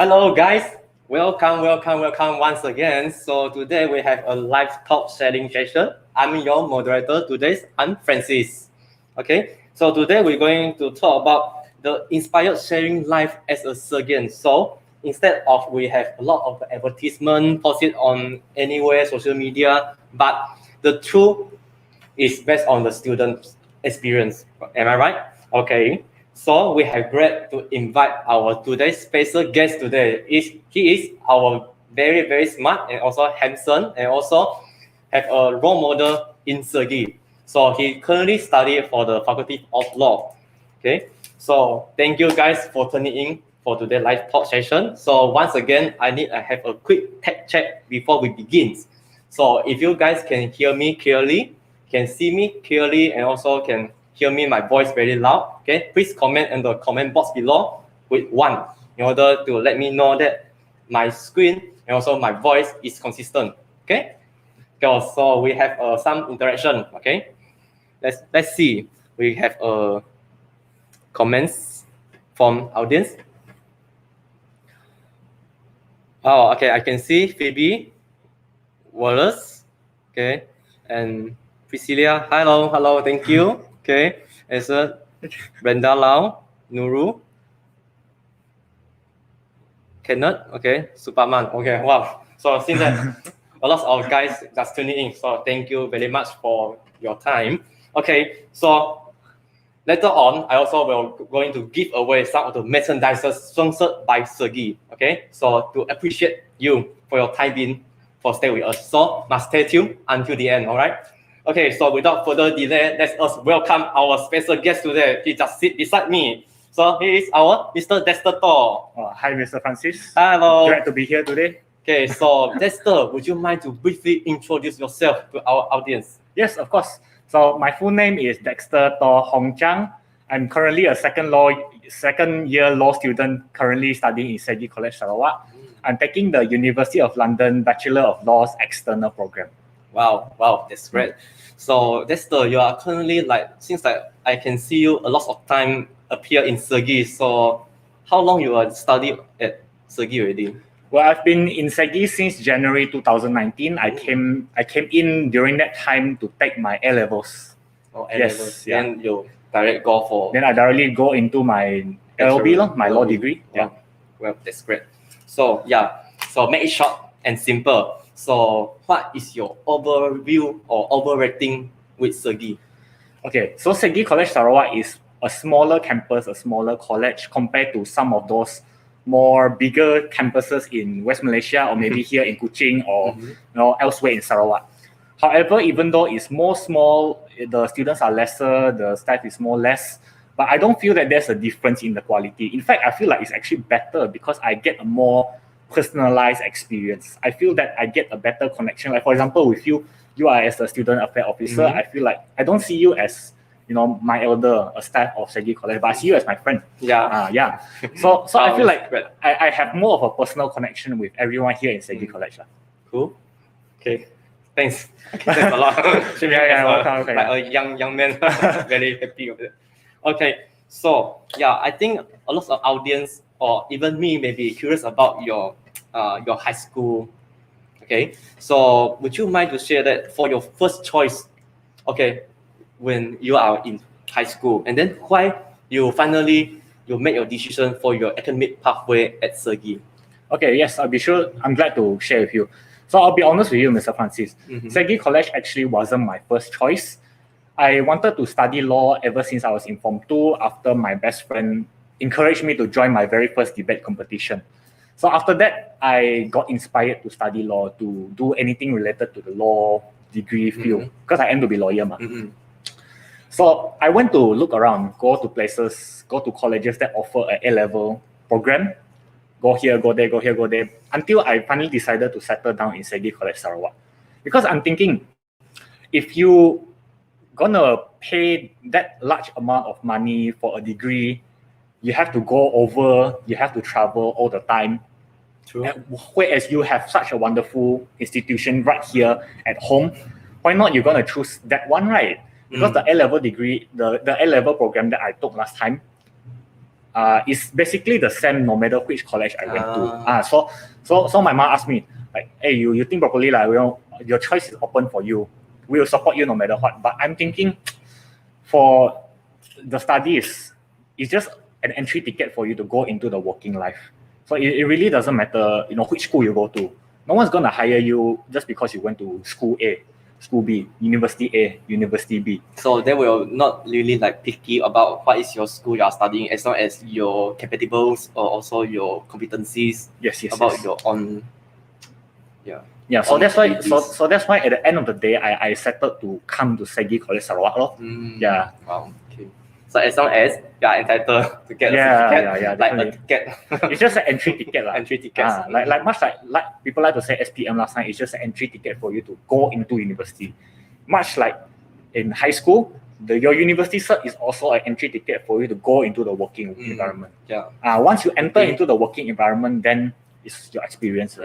Hello guys, welcome once again. So today we have a live talk sharing session. I'm your moderator today, I'm Francis. Okay, so today we're going to talk about the inspired sharing life as a SEGian. So instead of we have a lot of advertisement posted on anywhere, social media, but the truth is based on the student's experience. Am I right? Okay. So we have great to invite our today's special guest today. He is our very smart and also handsome and also have a role model in SEGi. So he currently studies for the Faculty of Law. Okay. So thank you guys for tuning in for today's live talk session. So once again, I have a quick tech check before we begin. So if you guys can hear me clearly, can see me clearly, and also can hear me my voice very loud, okay, please comment in the comment box below with 1 in order to let me know that my screen and also my voice is consistent. Okay, so we have some interaction. Okay, let's see. We have comments from audience. Oh, okay, I can see Phoebe Wallace, okay, and Priscilla, hello, thank you. Okay, as Brenda Lau, Nuru, Kenneth, okay, Superman, okay, wow. So since that a lot of guys just tuning in, so thank you very much for your time. Okay, so later on, I also will going to give away some of the merchandise sponsored by SEGi. Okay, so to appreciate you for your time being for stay with us. So must stay tuned until the end. All right. Okay, so without further delay, let's us welcome our special guest today. He just sit beside me. So he is our Mr. Dexter Toh. Hi, Mr. Francis. Hello. Glad to be here today. Okay, so Dexter, would you mind to briefly introduce yourself to our audience? Yes, of course. So my full name is Dexter Toh Hong Chang. I'm currently a second year law student currently studying in SEGi College Sarawak. I'm taking the University of London Bachelor of Laws external program. Wow, that's great. So Dexter, you are currently since I can see you a lot of time appear in SEGi. So how long you are studying at SEGi already? Well, I've been in SEGi since January 2019. I came in during that time to take my A levels. Oh, A levels. Yeah. Then you direct go for. Then I directly go into my LLB, my law degree. Yeah. Well, that's great. So yeah, so make it short and simple. So what is your overview or overrating with SEGi? Okay, so SEGi College Sarawak is a smaller campus, a smaller college compared to some of those more bigger campuses in West Malaysia or maybe here in Kuching or elsewhere in Sarawak. However, even though it's more small, the students are lesser, the staff is more less, but I don't feel that there's a difference in the quality. In fact, I feel like it's actually better because I get a more personalized experience. I feel that I get a better connection. Like for example, with you are as a student affairs officer. I feel like I don't see you as my elder, a staff of SEGi College, but I see you as my friend. Yeah. So I feel like I have more of a personal connection with everyone here in SEGi College. Cool. Okay. Thanks. Thanks a lot. Okay. Like a young man, very happy with it. Okay, so yeah, I think a lot of audience or even me may be curious about your high school. Okay, so would you mind to share that for your first choice? Okay, when you are in high school, and then why you make your decision for your academic pathway at SEGi? Okay, yes, I'll be sure. I'm glad to share with you. So I'll be honest with you, Mr. Francis. SEGi College actually wasn't my first choice. I wanted to study law ever since I was in Form 2 after my best friend encouraged me to join my very first debate competition. So after that, I got inspired to study law, to do anything related to the law degree field because I aim to be a lawyer. So I went to look around, go to places, go to colleges that offer an A-level program. Go here, go there, go here, go there, until I finally decided to settle down in SEGi College Sarawak. Because I'm thinking, if you gonna pay that large amount of money for a degree, you have to go over, you have to travel all the time. True. Whereas you have such a wonderful institution right here at home, why not you're gonna choose that one, right? Because the A-level degree, the A-level program that I took last time, it's basically the same no matter which college I went to. So my mom asked me, like, hey, you think properly, like, your choice is open for you. We will support you no matter what. But I'm thinking for the studies, it's just an entry ticket for you to go into the working life. So it really doesn't matter, which school you go to. No one's gonna hire you just because you went to school A, school B, university A, university B. So they will not really like picky about what is your school you are studying, as long as your compatibles or also your competencies. Yes. Your own. Yeah. So that's why. So that's why at the end of the day, I settled to come to SEGi College Sarawak. Yeah. Wow. Okay. So as long as you are entitled to get a certificate, like a ticket. It's just an entry ticket. Entry tickets. Like people like to say SPM last time, it's just an entry ticket for you to go into university. Much like in high school, your university cert is also an entry ticket for you to go into the working environment. Yeah. Once you enter into the working environment, then it's your experience.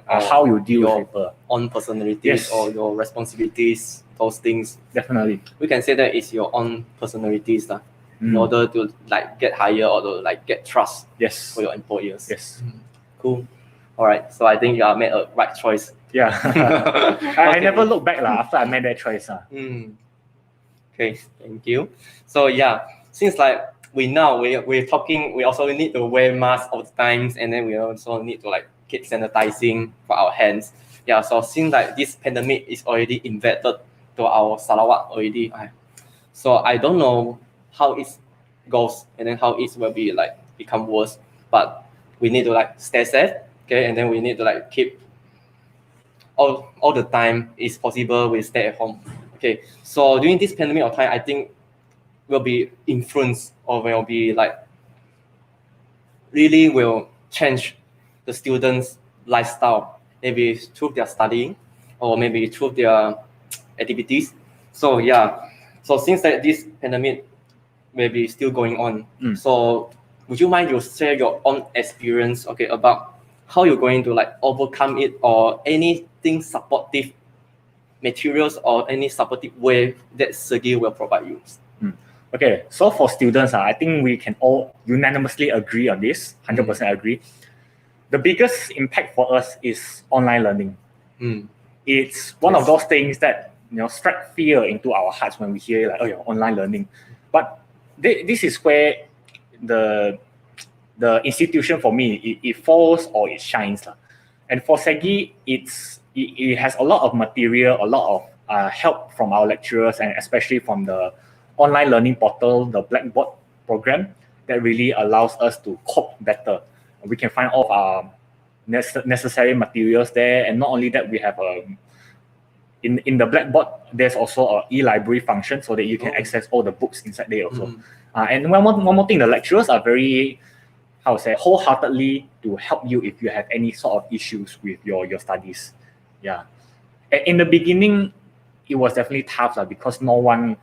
How you deal with people. Own personalities or your responsibilities, those things. Definitely. We can say that it's your own personalities in order to like get hired or to like get trust for your employers. Yes. Cool. All right. So I think you have made a right choice. Yeah. I never look back after I made that choice. Okay, thank you. So yeah, since like we're talking, we also need to wear masks all the times, and then we also need to like keep sanitizing for our hands. Yeah, so since like this pandemic is already embedded to our Sarawak already, so I don't know how it goes and then how it will be like become worse. But we need to like stay safe, okay, and then we need to like keep all the time is possible we stay at home. Okay, so during this pandemic of time, I think will be influenced or will be like really will change the students' lifestyle, maybe through their studying or maybe through their activities. So yeah, so since that this pandemic may be still going on, so would you mind to share your own experience, okay, about how you're going to like overcome it or anything supportive materials or any supportive way that SEGi will provide you? Okay, so for students, I think we can all unanimously agree on this, 100% agree. The biggest impact for us is online learning. It's one of those things that strike fear into our hearts when we hear like, online learning. But this is where the institution for me, it falls or it shines. And for SEGi, it has a lot of material, a lot of help from our lecturers and especially from the online learning portal, the Blackboard program that really allows us to cope better. We can find all of our necessary materials there, and not only that, we have in the Blackboard there's also an e-library function so that you can access all the books inside there also. And one more thing, the lecturers are very wholeheartedly to help you if you have any sort of issues with your studies. Yeah, in the beginning, it was definitely tough because no one.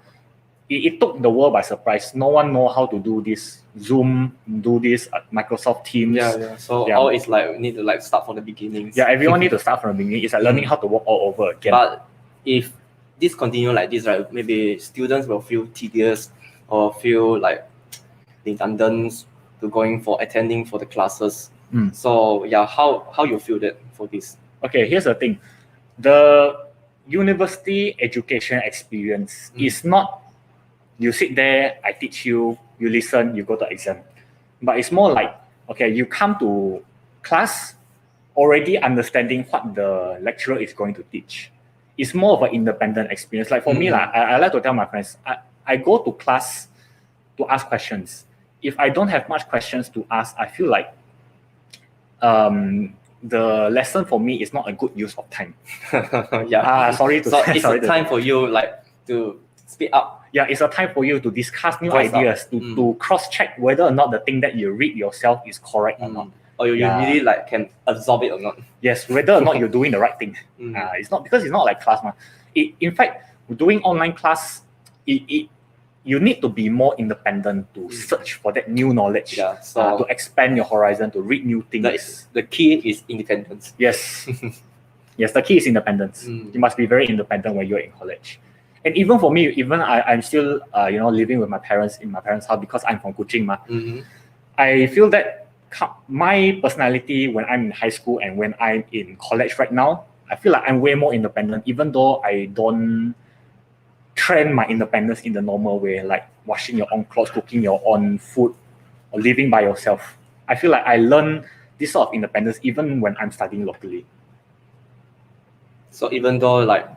It took the world by surprise. No one know how to do this Zoom, do this Microsoft Teams. So all is like we need to like start from the beginning. Yeah, everyone need to start from the beginning. It's like learning how to work all over again. But if this continue like this, right, maybe students will feel tedious or feel like redundant to going for attending for the classes. So yeah, how you feel that for this? Okay, here's the thing. The university education experience is not you sit there, I teach you, you listen, you go to exam. But it's more like, okay, you come to class already understanding what the lecturer is going to teach. It's more of an independent experience. Like for me, I like to tell my friends, I go to class to ask questions. If I don't have much questions to ask, I feel like the lesson for me is not a good use of time. Sorry to say. So it's a time for you like to speed up. Yeah, it's a time for you to discuss new ideas, to cross-check whether or not the thing that you read yourself is correct or not. Or you really like can absorb it or not. Yes, whether or not you're doing the right thing. It's not because it's not like class. In fact, doing online class, you need to be more independent to search for that new knowledge, to expand your horizon, to read new things. The key is independence. Yes. Yes, the key is independence. You must be very independent when you're in college. And even for me, I'm still living with my parents in my parents' house because I'm from Kuching. I feel that my personality when I'm in high school and when I'm in college right now, I feel like I'm way more independent, even though I don't train my independence in the normal way, like washing your own clothes, cooking your own food, or living by yourself. I feel like I learn this sort of independence even when I'm studying locally. So even though like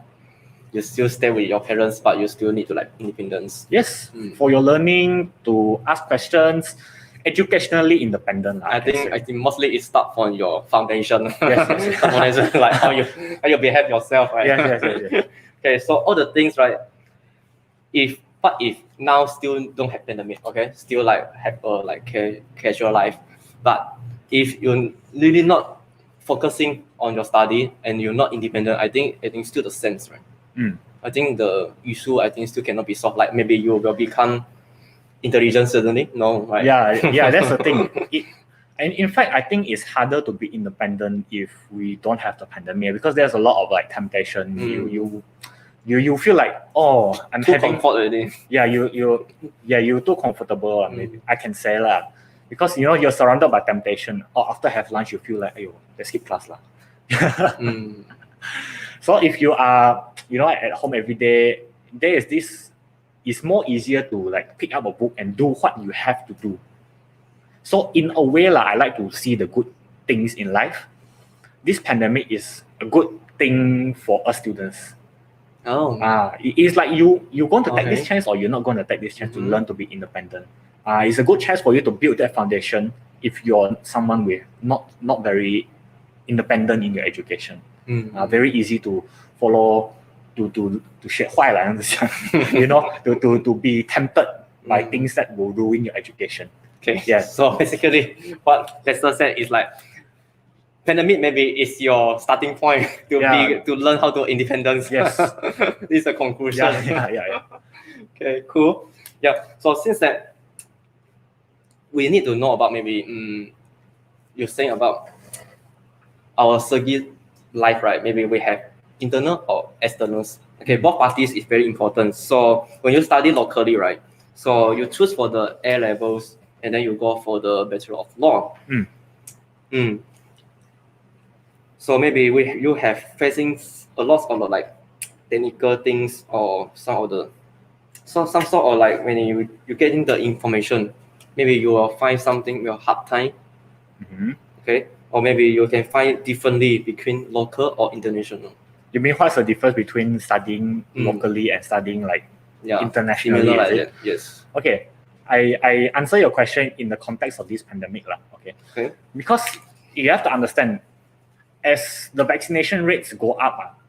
you still stay with your parents, but you still need to like independence. Yes, for your learning, to ask questions, educationally independent. I think mostly it starts from your foundation. Yes. Foundation, like how you behave yourself, right? Yes. Okay, so all the things, right? If now still don't have pandemic, okay, still like have a like casual life, but if you're really not focusing on your study and you're not independent, I think still the sense, right? I think the issue still cannot be solved. Like maybe you will become intelligent suddenly. No, right? Yeah, that's the thing. And in fact, I think it's harder to be independent if we don't have the pandemic, because there's a lot of like temptation. You feel like, oh, I'm too having comfort already. Yeah, you're too comfortable. Maybe I can say lah, because you're surrounded by temptation. Or after have lunch, you feel like, ayo, let's skip class lah. So if you are at home every day, it's more easier to like pick up a book and do what you have to do. So in a way I like to see the good things in life. This pandemic is a good thing for us students. It's like you're going to take this chance, or you're not going to take this chance to learn to be independent. It's a good chance for you to build that foundation if you're someone with not very independent in your education. Very easy to follow, to 学坏了 to be tempted by things that will ruin your education. Okay. Yeah. So basically, what Dexter said is like, pandemic maybe is your starting point to learn how to independence. Yes. This is a conclusion. Yeah. Okay, cool. Yeah. So since that, we need to know about maybe you're saying about our SEGi life, right? Maybe we have internal or externals. Okay, both parties is very important. So when you study locally, right? So you choose for the A levels and then you go for the Bachelor of Law. So maybe you have facing a lot of the like technical things or some sort of like when you getting the information, maybe you will find something your hard time. Okay, or maybe you can find it differently between local or international. You mean what's the difference between studying locally and studying like internationally? Like that. Yes. Okay, I answer your question in the context of this pandemic lah. Okay. Because you have to understand, as the vaccination rates go up,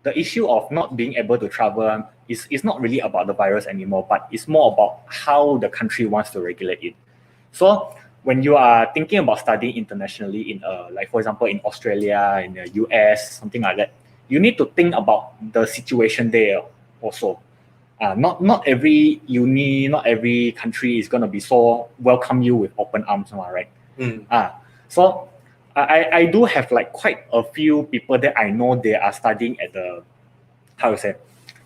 the issue of not being able to travel is not really about the virus anymore, but it's more about how the country wants to regulate it. So when you are thinking about studying internationally in like for example in Australia, in the US, something like that, you need to think about the situation there also. Not every uni, not every country is gonna be so welcome you with open arms, right? So I do have like quite a few people that I know they are studying at the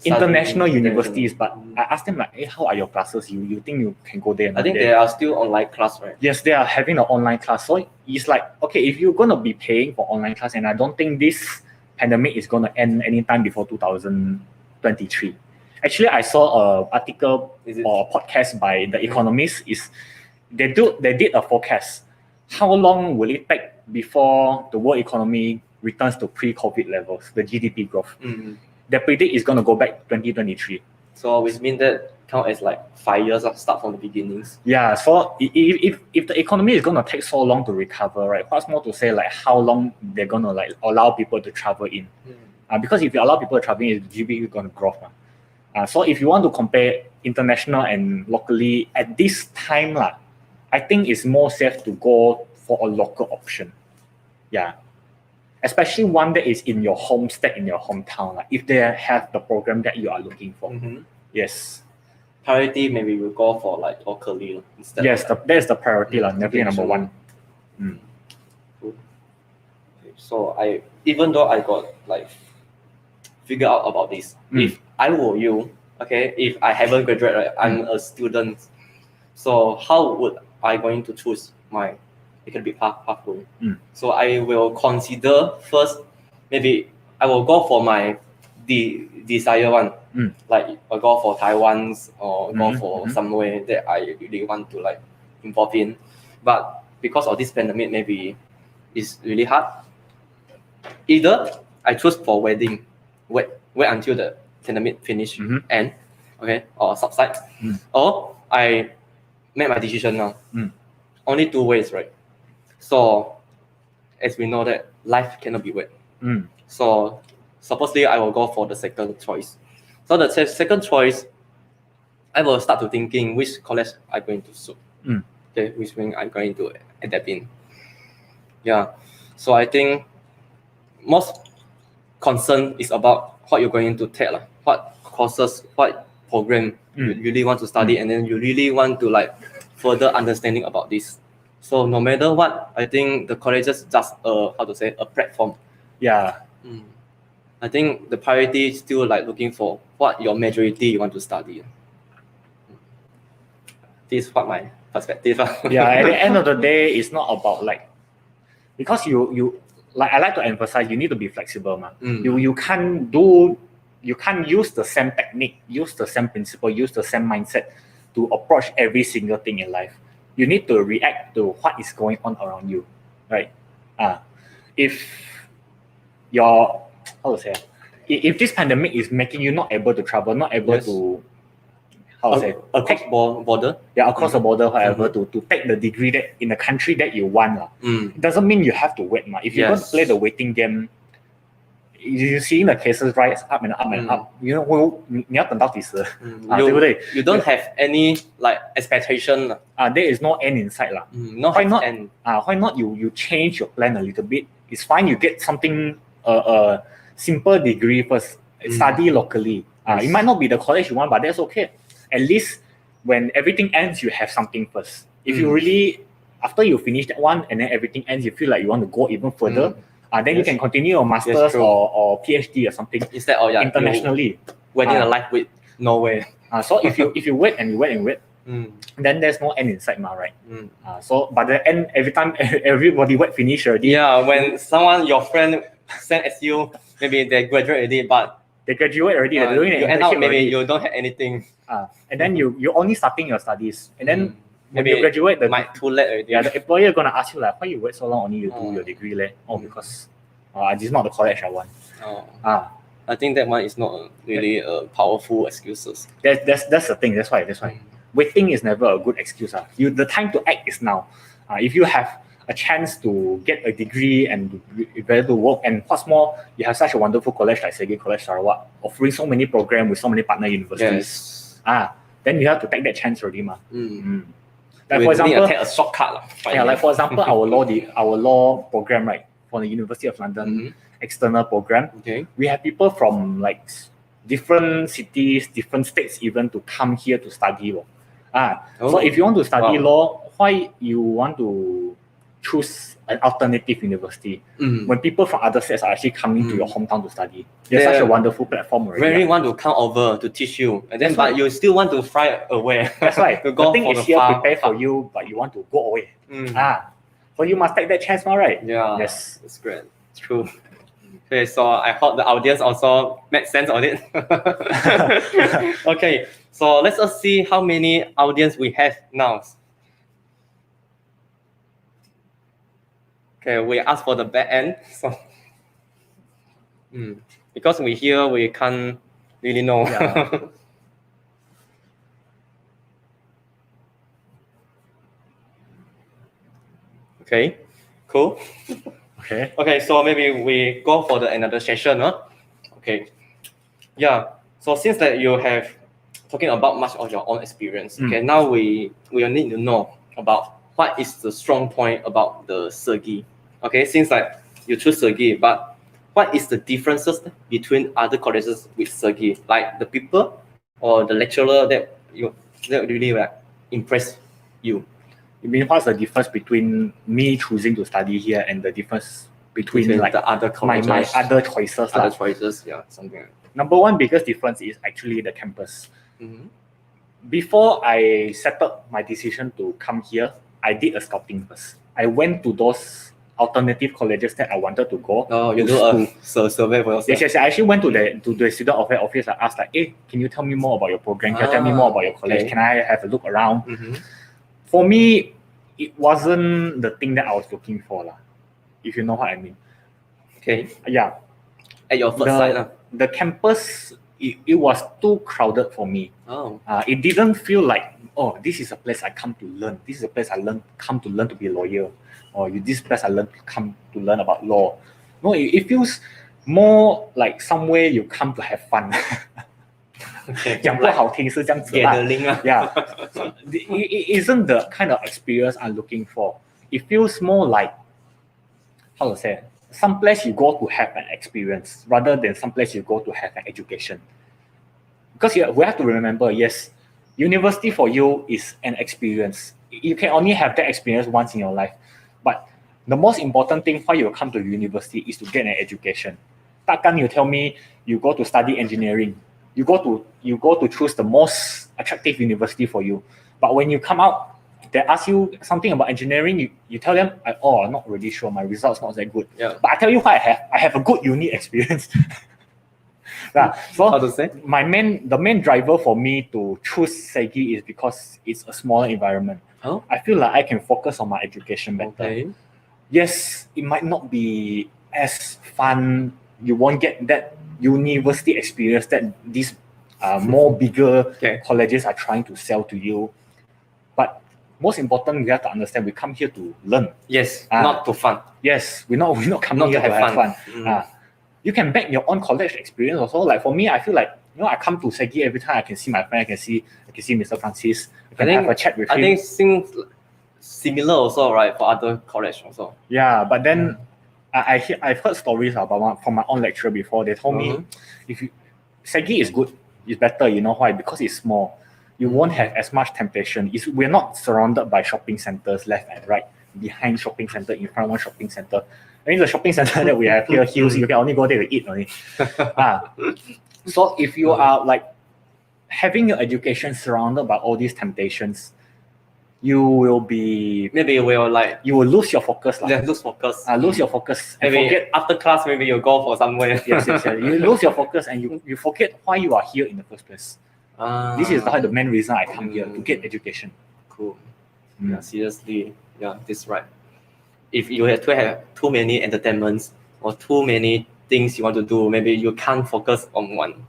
international universities, but I asked them like, hey, how are your classes? You think you can go there? I think they are still online class, right? Yes, they are having an online class. So it's like, okay, if you're gonna be paying for online class, and I don't think this pandemic is gonna end anytime before 2023. Actually, I saw an article or a podcast by The Economist. They did a forecast. How long will it take before the world economy returns to pre-COVID levels, the GDP growth? They predict it's going to go back 2023. So which means that count as like 5 years of start from the beginnings. Yeah, so if the economy is going to take so long to recover, right, what's more to say like how long they're going to like allow people to travel in? Because if you allow people to travel in, the GDP is going to grow. So if you want to compare international and locally at this time, I think it's more safe to go for a local option. Yeah. Especially one that is in your home state, in your hometown, if they have the program that you are looking for. Yes. Priority, maybe we'll go for like locally instead. Yes, that's the priority, definitely number one. Cool. So even though I got like figure out about this, if I were you, okay, if I haven't graduated, right, I'm a student. So how would I'm going to choose my academic pathway. So I will consider first, maybe I will go for my desire one. Like I'll go for Taiwan's or go for somewhere that I really want to like involve in. But because of this pandemic, maybe it's really hard. Either I choose for wedding, wait until the pandemic finish end, okay, or subside, or I make my decision now. Only two ways, right? So as we know that life cannot be wait. So supposedly I will go for the second choice. So the second choice, I will start to thinking which college I'm going to suit. Okay, which one I'm going to adapt in. Yeah. So I think most concern is about what you're going to take, like what courses, what program you really want to study, and then you really want to like further understanding about this. So no matter what, I think the college is just a platform. Yeah. I think the priority is still like looking for what your majority you want to study. This is what my perspective. Yeah, at the end of the day, it's not about like, because you like, I like to emphasize, you need to be flexible, man. You can't use the same technique, use the same principle, use the same mindset to approach every single thing in life. You need to react to what is going on around you, right? If your, how to say, if this pandemic is making you not able to travel, not able to, how to say, across border, across the border, whatever, to take the degree that in the country that you want, it doesn't mean you have to wait, man. If you're going to play the waiting game, you see the cases rise up and up and up. You know, 你要等到几时？对不对？ You don't have any like expectation. There is no end in sight, lah. Why not? Why not you change your plan a little bit? It's fine. You get something a simple degree first. Study locally. It might not be the college you want, but that's okay. At least when everything ends, you have something first. If you really, after you finish that one and then everything ends, you feel like you want to go even further, then you can continue your master's or PhD or something instead of internationally. Waiting a life with nowhere. So if you wait and you wait and wait, then there's no end in sight, right? So but the end, every time everybody wait finish already. Yeah, when someone your friend send as you, maybe they graduate already, but they graduate already. They're doing you end up maybe already. You don't have anything. And then you're only starting your studies, and then maybe when you graduate, might too late already. Yeah, the employer gonna ask you like, why you wait so long only you do your degree, leh? Because this is not the college I want. I think that one is not really a powerful excuses. That's the thing. That's why. Waiting is never a good excuse. The time to act is now. If you have a chance to get a degree and ready to work, and what's more, you have such a wonderful college like SEGi College Sarawak, offering so many programs with so many partner universities. Then you have to take that chance already, ma. Like for example, take a shortcut. Like for example, our law program, right, for the University of London external program. We have people from like different cities, different states, even to come here to study law. So if you want to study law, why you want to choose an alternative university when people from other states are actually coming to your hometown to study? There's such a wonderful platform already. Really want to come over to teach you, and then but you still want to fly away. That's right. To go the thing for is the here far, prepare for you, but you want to go away. So you must take that chance now, right? Yeah. Yes. It's great. It's true. Okay, so I hope the audience also made sense of it. Okay, so let's us see how many audience we have now. Okay, we ask for the back end. So, because we here, we can't really know. Yeah. Okay, cool. Okay, so maybe we go for another session, huh? Okay. Yeah. So since that you have talking about much of your own experience, okay, now we will need to know about what is the strong point about the SEGi. Okay, since like you choose SEGi, but what is the differences between other colleges with SEGi? Like the people or the lecturer that really like impress you? You mean what's the difference between me choosing to study here and the difference between like the other colleges, my other choices? Other choices, yeah, something like that. Number one biggest difference is actually the campus. Before I settled my decision to come here, I did a scouting first. I went to those alternative colleges that I wanted to go. Oh, you do a survey for yourself? Yes. I actually went to the student affairs office. I asked like, hey, can you tell me more about your program? Can you tell me more about your college? Okay. Can I have a look around? For me, it wasn't the thing that I was looking for, if you know what I mean. Okay. Yeah. At your first sight, the campus, it was too crowded for me. Oh. It didn't feel like, oh, this is a place I come to learn. This is a place come to learn to be a lawyer. Or this place I come to learn about law. No, it feels more like somewhere you come to have fun. 讲不好听是这样子啦。Yeah. So it isn't the kind of experience I'm looking for. It feels more like, how to say, some place you go to have an experience rather than some place you go to have an education. Because we have to remember, yes, university for you is an experience. You can only have that experience once in your life. But the most important thing why you come to university is to get an education. Takkan you tell me you go to study engineering, you go to choose the most attractive university for you. But when you come out, they ask you something about engineering, you tell them, oh, I'm not really sure, my results not that good. Yeah. But I tell you what I have a good uni experience. So how to say? The main driver for me to choose SEGi is because it's a smaller environment. Oh? I feel like I can focus on my education better. Okay. Yes, it might not be as fun. You won't get that university experience that these more bigger colleges are trying to sell to you. But most important, we have to understand we come here to learn. Yes, not to fun. Yes, we're not coming here to have fun. You can back your own college experience also. Like for me, I feel like I come to SEGi every time. I can see my friend. I can see Mr. Francis. I can have a chat with him. I think things similar also, right, for other college also. Yeah, but then I've heard stories from my own lecturer before. They told me SEGi is good. It's better. You know why? Because it's small. You won't have as much temptation. We're not surrounded by shopping centers left and right. Behind shopping center, in front of one shopping center. I mean, the shopping center that we have here, Hills, you can only go there to eat only. So if you are like having your education surrounded by all these temptations, you will be you will lose your focus. Lose focus. Lose your focus. Maybe forget after class, maybe you go for somewhere. Yes. You lose your focus and you forget why you are here in the first place. This is the main reason I come here, to get education. Cool. Yeah, seriously. Yeah, this is right. If you have to have too many entertainments or too many things you want to do, maybe you can't focus on one.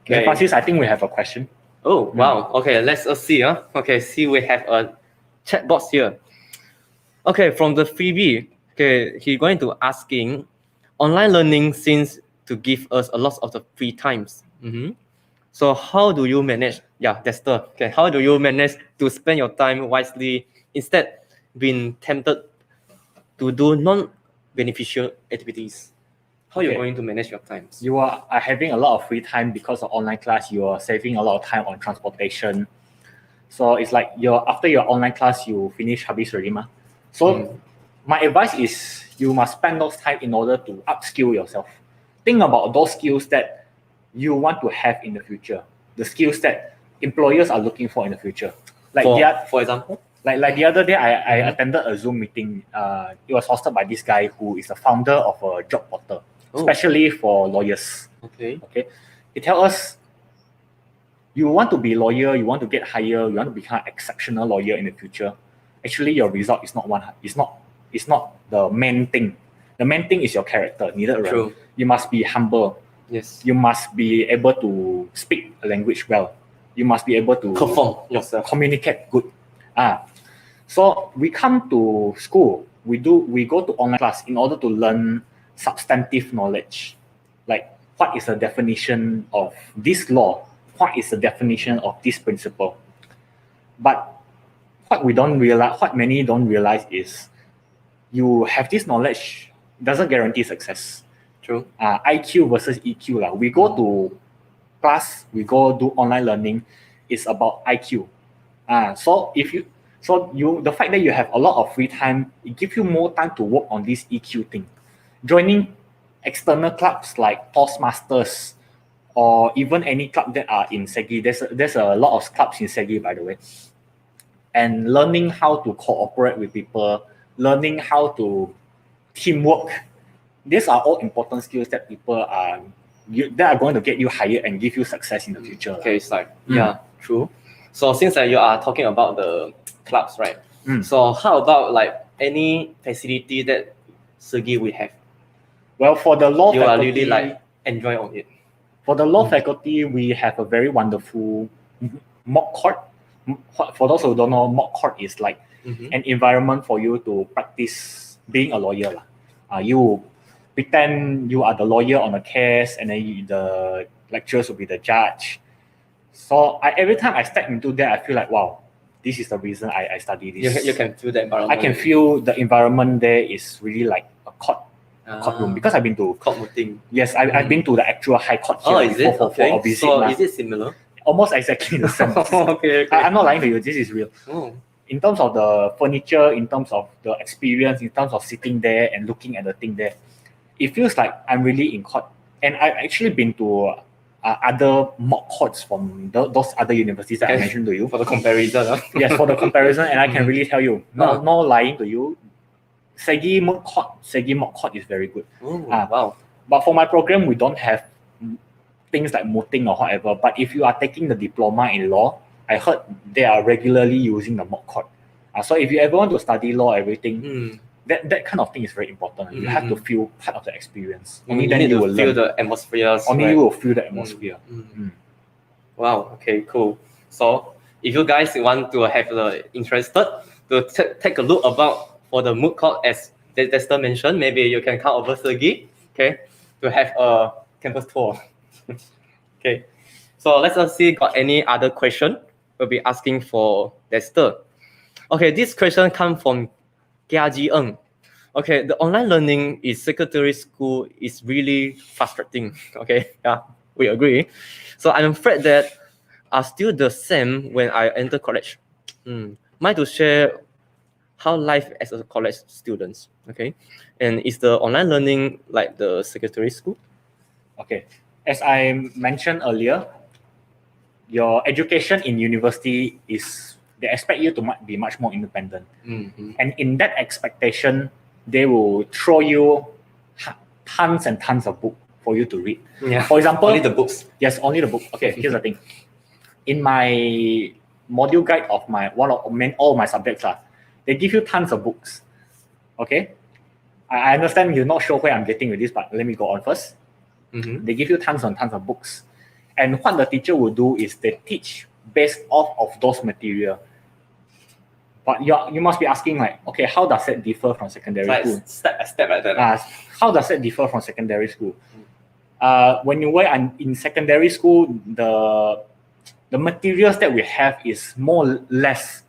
Okay, Francis, I think we have a question. Oh, wow. Okay, let's see. Okay, see, we have a chat box here. Okay, from the freebie. Okay, he's going to asking, online learning seems to give us a lot of the free times. So how do you manage? Yeah, Dexter. Okay, how do you manage to spend your time wisely instead being tempted to do non-beneficial activities? How are you going to manage your time? You are having a lot of free time because of online class. You are saving a lot of time on transportation. So it's like after your online class, you finish habis already, ma. So my advice is you must spend those time in order to upskill yourself. Think about those skills that you want to have in the future. The skills that employers are looking for in the future. For example? Like the other day, I attended a Zoom meeting. It was hosted by this guy who is the founder of a job portal, especially for lawyers. Okay. He tells us, you want to be a lawyer, you want to get higher, you want to become an exceptional lawyer in the future. Actually, your result is not the main thing. The main thing is your character. True. You must be humble. Yes. You must be able to speak a language well. You must be able to perform yourself, communicate good. So we come to school. We go to online class in order to learn substantive knowledge, like what is the definition of this law, what is the definition of this principle. But what many don't realize is you have this knowledge doesn't guarantee success. True. IQ versus EQ. We go to class, we go do online learning, it's about IQ. The fact that you have a lot of free time, it gives you more time to work on this EQ thing. Joining external clubs like Toastmasters or even any club that are in SEGi. There's a lot of clubs in SEGi, by the way. and learning how to cooperate with people, learning how to teamwork. These are all important skills that that are going to get you hired and give you success in the future. Okay, it's like, yeah, true. So since you are talking about the clubs, right? So how about like any facility that SEGi we have? Well, for the law you faculty, are really like enjoy on it. For the law faculty, we have a very wonderful mock court. For those who don't know, mock court is like an environment for you to practice being a lawyer. You pretend you are the lawyer on a case, and then the lecturers will be the judge. So every time I step into that, I feel like, wow, this is the reason I study this. You can feel the environment. I can feel the environment there is really like a courtroom, because I've been to court meeting. Yes, I've been to the actual high court here is it? for a visit. So is it similar? Almost exactly the same. Okay. I'm not lying to you. This is real. In terms of the furniture, in terms of the experience, in terms of sitting there and looking at the thing there, it feels like I'm really in court. And I've actually been to other mock courts from those other universities that I mentioned to you. For the comparison. Yes, for the comparison. And I can really tell you, no lying to you, SEGi mock court is very good. Wow. But for my program, we don't have things like mooting or whatever. But if you are taking the diploma in law, I heard they are regularly using the mock court. So if you ever want to study law, everything, that kind of thing is very important. You have to feel part of the experience. Only then you will feel the atmosphere. Only you will feel the atmosphere. Wow. Okay. Cool. So if you guys want to have the interested to take a look about for the moot court, as Dexter mentioned, maybe you can come over SEGi, okay, to have a campus tour. Okay. So let's see, got any other question? We'll be asking for Dexter. Okay, this question comes from Kia Ji Eng. Okay, the online learning in secondary school is really frustrating. Okay, yeah, we agree. So I'm afraid that are still the same when I enter college. Mind to share how life as a college student, okay? And is the online learning like the secondary school? Okay, as I mentioned earlier, your education in university they expect you to be much more independent. And in that expectation, they will throw you tons and tons of books for you to read. For example, only the books. Yes, only the book. Okay, here's the thing. In my module guide of all my subjects, they give you tons of books. Okay, I understand you're not sure where I'm getting with this, but let me go on first. They give you tons and tons of books. And what the teacher will do is they teach based off of those material. But you must be asking like, okay, how does it differ from secondary school? Step by step like that. How does it differ from secondary school? When you were in secondary school, the materials that we have is more or less,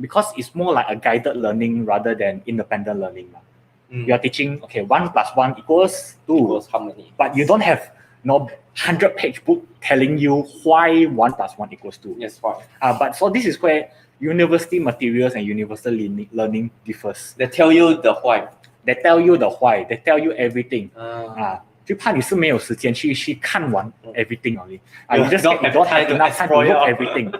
because it's more like a guided learning rather than independent learning. You are teaching, okay, 1 + 1 = 2. Equals how many? But you don't have 100-page book telling you why 1 + 1 = 2. Yes, why? But so this is where university materials and university learning differs. They tell you the why. They tell you the why. They tell you everything. 就怕你是没有时间去看完 everything only. You don't have enough time to look everything.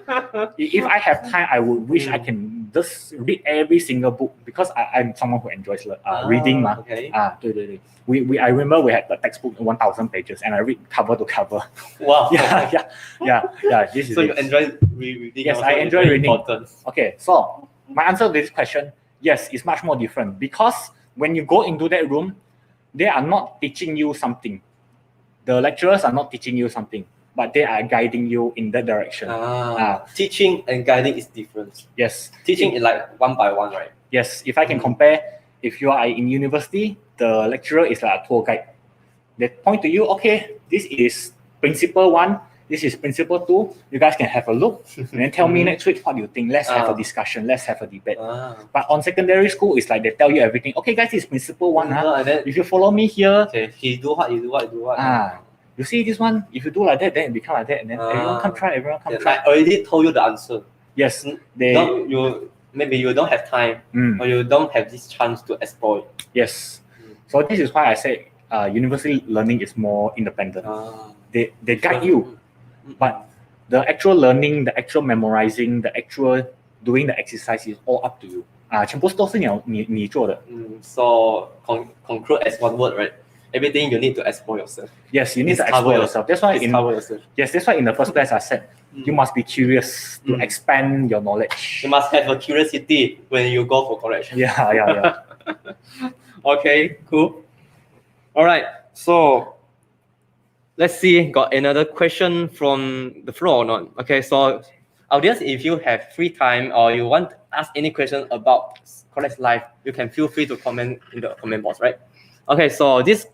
If I have time, I would wish I can just read every single book, because I'm someone who enjoys reading. Okay. I remember we had the textbook 1,000 pages, and I read cover to cover. Wow. Yeah. This is so you enjoy reading? Yes, I enjoy reading. Important. Okay, so my answer to this question, yes, it's much more different, because when you go into that room, they are not teaching you something. The lecturers are not teaching you something, but they are guiding you in that direction. Teaching and guiding is different. Yes. Teaching is like 1 by 1, right? Yes. If I can compare, if you are in university, the lecturer is like a tour guide. They point to you, okay, this is principle 1, this is principle 2. You guys can have a look and then tell me next week what you think. Let's have a discussion. Let's have a debate. But on secondary school, it's like they tell you everything. Okay, guys, this is principle 1. If you follow me here, okay, he do what, you do what, you do what. You see this one? If you do like that, then it become like that, and then everyone come try. I already told you the answer. Yes, maybe you don't have time, or you don't have this chance to explore it. Yes. So this is why I say university learning is more independent. They guide you, but the actual learning, the actual memorizing, the actual doing the exercise is all up to you. 全部都是你做的。So conclude as one word, right? Everything you need to explore yourself. Yes, you need to explore yourself. That's why that's why in the first place I said you must be curious to expand your knowledge. You must have a curiosity when you go for college. Yeah. Okay, cool. All right, so let's see, got another question from the floor or not? Okay, so audience, if you have free time or you want to ask any question about college life, you can feel free to comment in the comment box, right? Okay, so this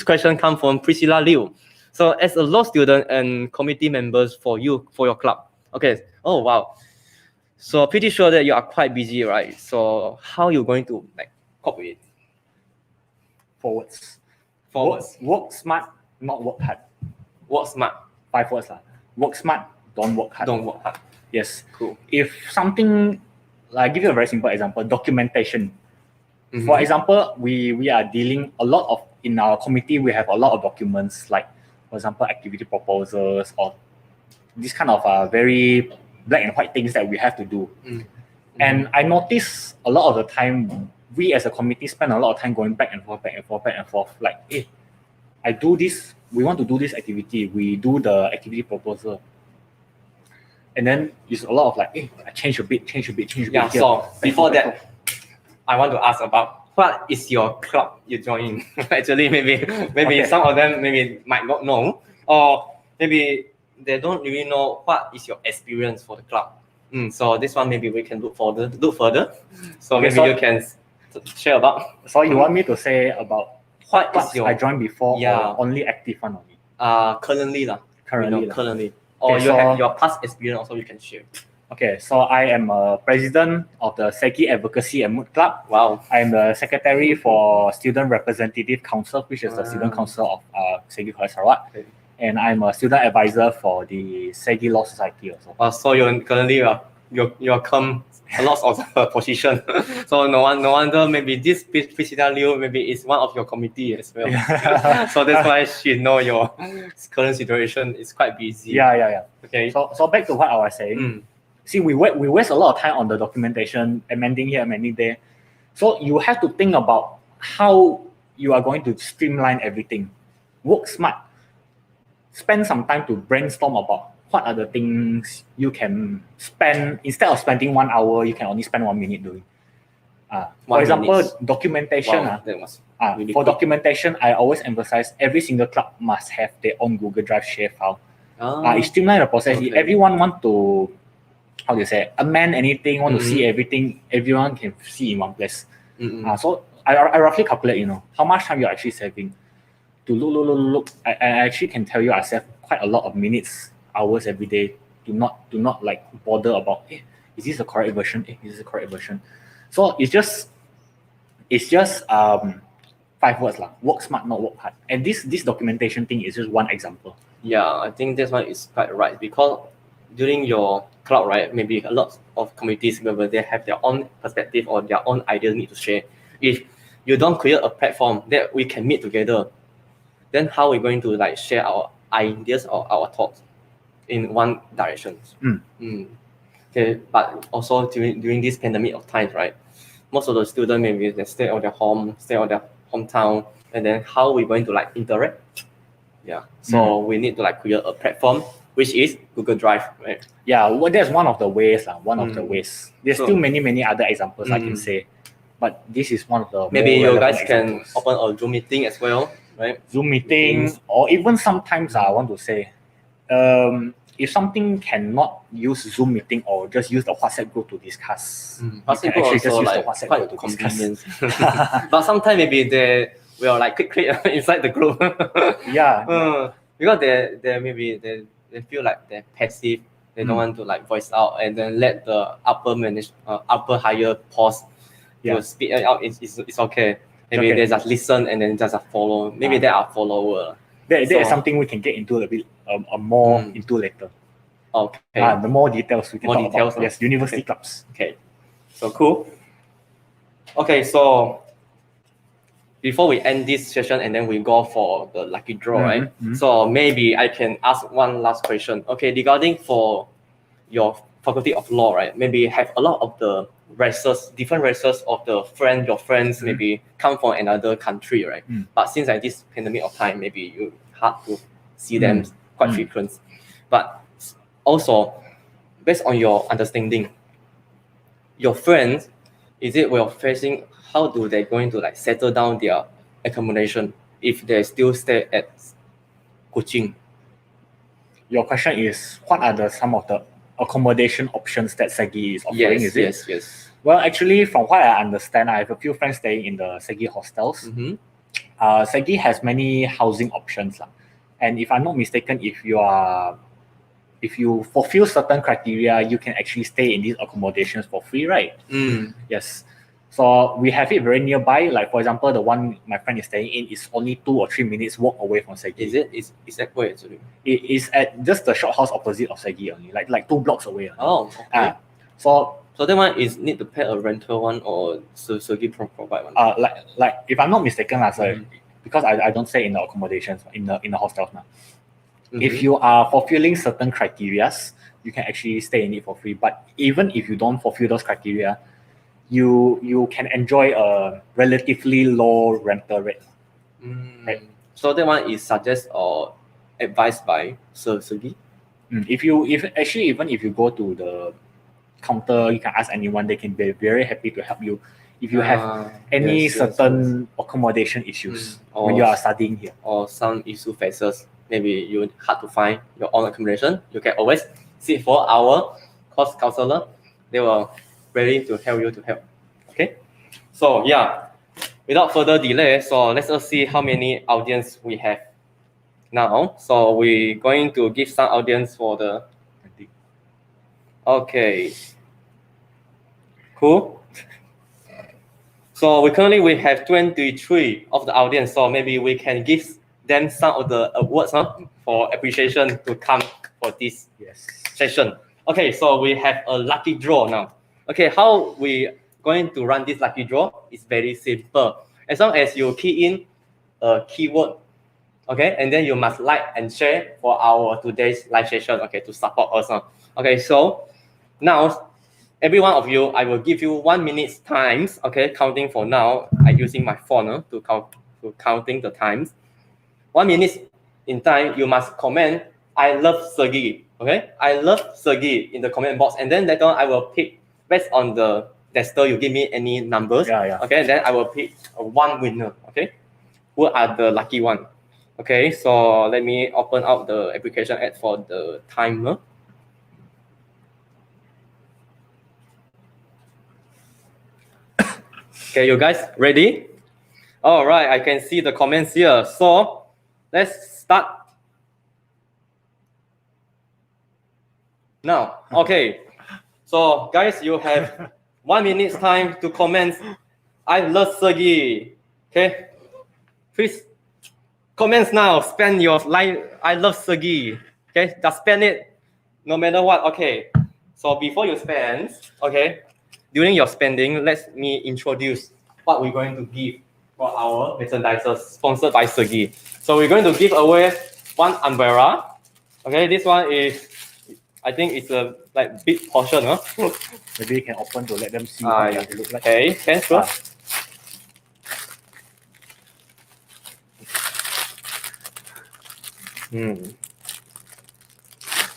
question comes from Priscilla Liu. So as a law student and committee members for your club, okay, oh wow. So pretty sure that you are quite busy, right? So how are you going to cope with it? 4 words. Work smart, not work hard. Work smart. 5 words. Work smart, don't work hard. Don't work hard. Yes. Cool. If something, I'll give you a very simple example, documentation. For example, we are dealing a lot of, in our committee, we have a lot of documents, like, for example, activity proposals or this kind of very black and white things that we have to do. And I notice a lot of the time, we as a committee spend a lot of time going back and forth. Like, hey, I do this, we want to do this activity, we do the activity proposal. And then it's a lot of like, hey, I change a bit. Yeah, so before that, I want to ask about what is your club you join? Actually, maybe some of them might not know, or maybe they don't really know what is your experience for the club. So this one maybe we can look further. So maybe you can share about. So you want me to say about what is your I joined before or only active one only? Currently. Or you have your past experience also you can share. Okay, so I am a president of the SEGi Advocacy and Mood Club. Wow. I'm the secretary for Student Representative Council, which is the student council of SEGi College Sarawak. Okay. And I'm a student advisor for the SEGi Law Society also. So you're currently you're come a lot of position. So no wonder maybe this Priscilla Liu maybe is one of your committee as well. So that's why she know your current situation is quite busy. Yeah. Okay. So back to what I was saying. See, we waste a lot of time on the documentation, amending here, amending there. So you have to think about how you are going to streamline everything. Work smart. Spend some time to brainstorm about what are the things you can spend. Instead of spending 1 hour, you can only spend 1 minute doing. For example, documentation. Wow, really for documentation, I always emphasize every single club must have their own Google Drive share file. It streamline the process. Okay. Everyone want to, how do you say, amend anything, want to see everything, everyone can see in one place. So I roughly calculate, how much time you're actually saving. To look. I actually can tell you I save quite a lot of minutes, hours every day to not like bother about, hey, is this the correct version? Is this the correct version? So it's just 5 words lah. Work smart, not work hard. And this documentation thing is just one example. Yeah, I think this one is quite right because during your club, right, maybe a lot of communities where they have their own perspective or their own ideas need to share. If you don't create a platform that we can meet together, then how are we going to share our ideas or our thoughts in one direction? Okay, but also during this pandemic of times, right? Most of the students maybe they stay on their hometown, and then how are we going to interact? Yeah, so we need to create a platform, which is Google Drive, right? Yeah, well, that's one of the ways. Of the ways. There's still many other examples I can say, but this is one of the maybe you guys examples. Can open a Zoom meeting as well, right? Zoom meetings, or even sometimes I want to say, if something cannot use Zoom meeting or just use the WhatsApp group to discuss, WhatsApp group also quite convenient. But sometimes maybe they will click inside the group. Because they feel like they're passive. They don't want to voice out and then let the upper higher post to speak out. It's okay. Maybe they just listen and then just follow. Maybe they are follower. That is something we can get into a bit more into later. Okay. The more details we can talk about. Yes, university clubs. Okay. So cool. Okay, so before we end this session and then we go for the lucky draw, right? So maybe I can ask one last question. Okay, regarding for your faculty of law, right? Maybe have a lot of the races, different races of the your friends maybe come from another country, right? But since like this pandemic of time, maybe you hard to see them quite frequent. But also, based on your understanding, your friends, is it well facing? How do they going to like settle down their accommodation if they still stay at Kuching? Your question is, what are some of the accommodation options that SEGi is offering? Yes. Well, actually, from what I understand, I have a few friends staying in the SEGi hostels. SEGi has many housing options, and if I'm not mistaken, if you fulfill certain criteria, you can actually stay in these accommodations for free, right? Yes. So we have it very nearby. Like for example, the one my friend is staying in is only 2 or 3 minutes walk away from SEGi. Is it? Is that where actually? It is at just the shop house opposite of SEGi only, like 2 blocks away. Oh, okay. So that one is need to pay a rental one or SEGi provide one? Like if I'm not mistaken, because I don't stay in the accommodations in the hostels now. If you are fulfilling certain criteria, you can actually stay in it for free. But even if you don't fulfill those criteria, you can enjoy a relatively low rental rate. Right? So that one is suggest or advised by SEGi? Even if you go to the counter, you can ask anyone. They can be very happy to help you if you have any certain accommodation issues when you are studying here, or some issue faces. Maybe you hard to find your own accommodation. You can always sit for our course counselor. They will ready to help you to help. Okay, so yeah, without further delay, so let's just see how many audience we have now. So we're going to give some audience for the. Okay. Cool. So we currently have 23 of the audience. So maybe we can give them some of the awards for appreciation to come for this session. Okay, so we have a lucky draw now. Okay, how we going to run this lucky draw is very simple. As long as you key in a keyword, okay, and then you must like and share for our today's live session, okay, to support us. Okay, so now every one of you, I will give you 1 minute's times, okay, counting for now. I'm using my phone to counting the times. 1 minute in time, you must comment, I love SEGi, okay? I love SEGi in the comment box, and then later on, I will pick, based on the Dexter, you give me any numbers, okay? And then I will pick one winner, okay? Who are the lucky one? Okay, so let me open up the application app for the timer. Okay, you guys ready? All right, I can see the comments here. So let's start now. Okay, so guys, you have 1 minute's time to comment. I love SEGi. Okay, please comments now. Spend your life. I love SEGi. Okay, just spend it, no matter what. Okay, so before you spend, okay, during your spending, let me introduce what we're going to give for our merchandise sponsored by SEGi. So we're going to give away one umbrella. Okay, this one is, I think it's a like big portion. Maybe you can open to let them see what they look like. Okay, can sure.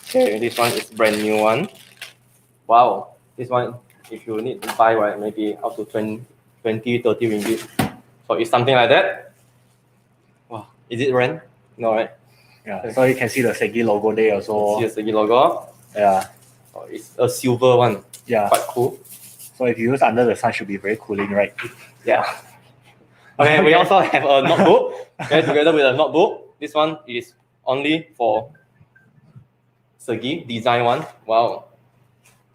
Okay, this one is brand new one. Wow, this one, if you need to buy, right, maybe up to 20, 30 ringgit. So it's something like that. Wow, is it rent? No, right? Yeah, so you can see the SEGi logo there also. See the SEGi logo? Yeah. Oh, it's a silver one. Yeah. Quite cool. So if you use under the sun, should be very cooling, right? Yeah. Okay, we also have a notebook. Okay, together with a notebook. This one is only for SEGi design one. Wow.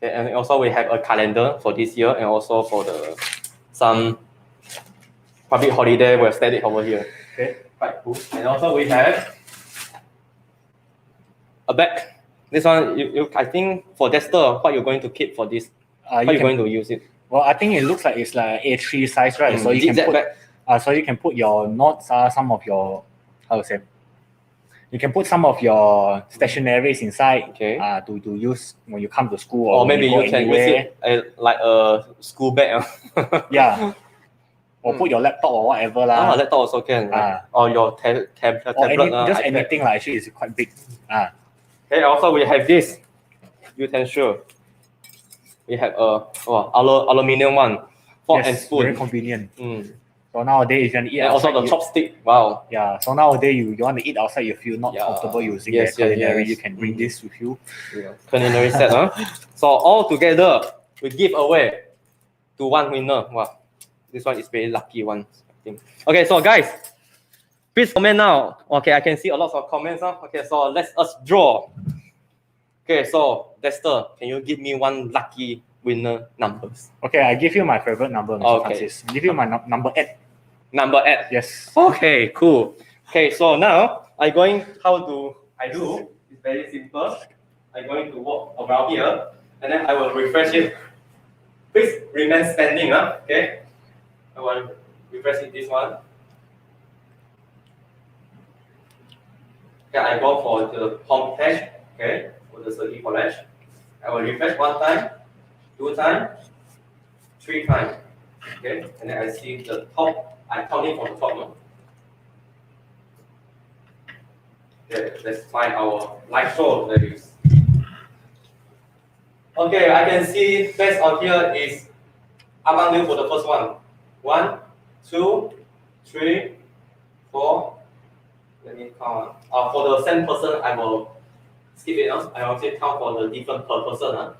Okay, and also we have a calendar for this year and also for the some public holiday we'll set it over here. Okay, quite cool. And also we have a bag. This one, I think for Dexter, what you're going to keep for this? How are you going to use it? Well, I think it looks like it's like A3 size, right? So you can put, so you can put your notes, some of your, how to say, You can put some of your stationaries inside Okay. To use when you come to school Or when maybe you go you can anywhere. use it like a school bag. Yeah. Or put your laptop or whatever lah. Laptop also can. Right? Or your tablet. Or just iPad. anything like actually it's quite big. Okay, also we have this utensil. We have a aluminium one, fork and spoon. Very convenient. So nowadays, if you want to eat outside, also the chopstick. Wow. Yeah. So nowadays, you want to eat outside, you feel not comfortable using the culinary. You can bring this with you. Culinary set, huh? So all together, we give away to one winner. Wow, this one is very lucky one, I think. Okay, so guys, please comment now. Okay, I can see a lot of comments. Huh? Okay, so let's us draw. Okay, so Dexter, can you give me one lucky winner numbers? Okay, I give you my favorite number, Mr. Francis. Give you my number 8. Number 8. Yes. Okay, cool. Okay, so now how do I do? It's very simple. I'm going to walk around here and then I will refresh it. Please remain standing, huh? Okay. I will refresh it this one. Okay, I go for the home page, okay, for the SEGi college. I will refresh 1 time, 2 times, 3 times. Okay, and then I see the top. I'm counting from the top. No? Okay, let's find our live show values. Okay, I can see based on here is Abang Liu for the first one. 1, 2, 3, 4. Let me count. For the same person, I will skip it. I will say count for the different per person.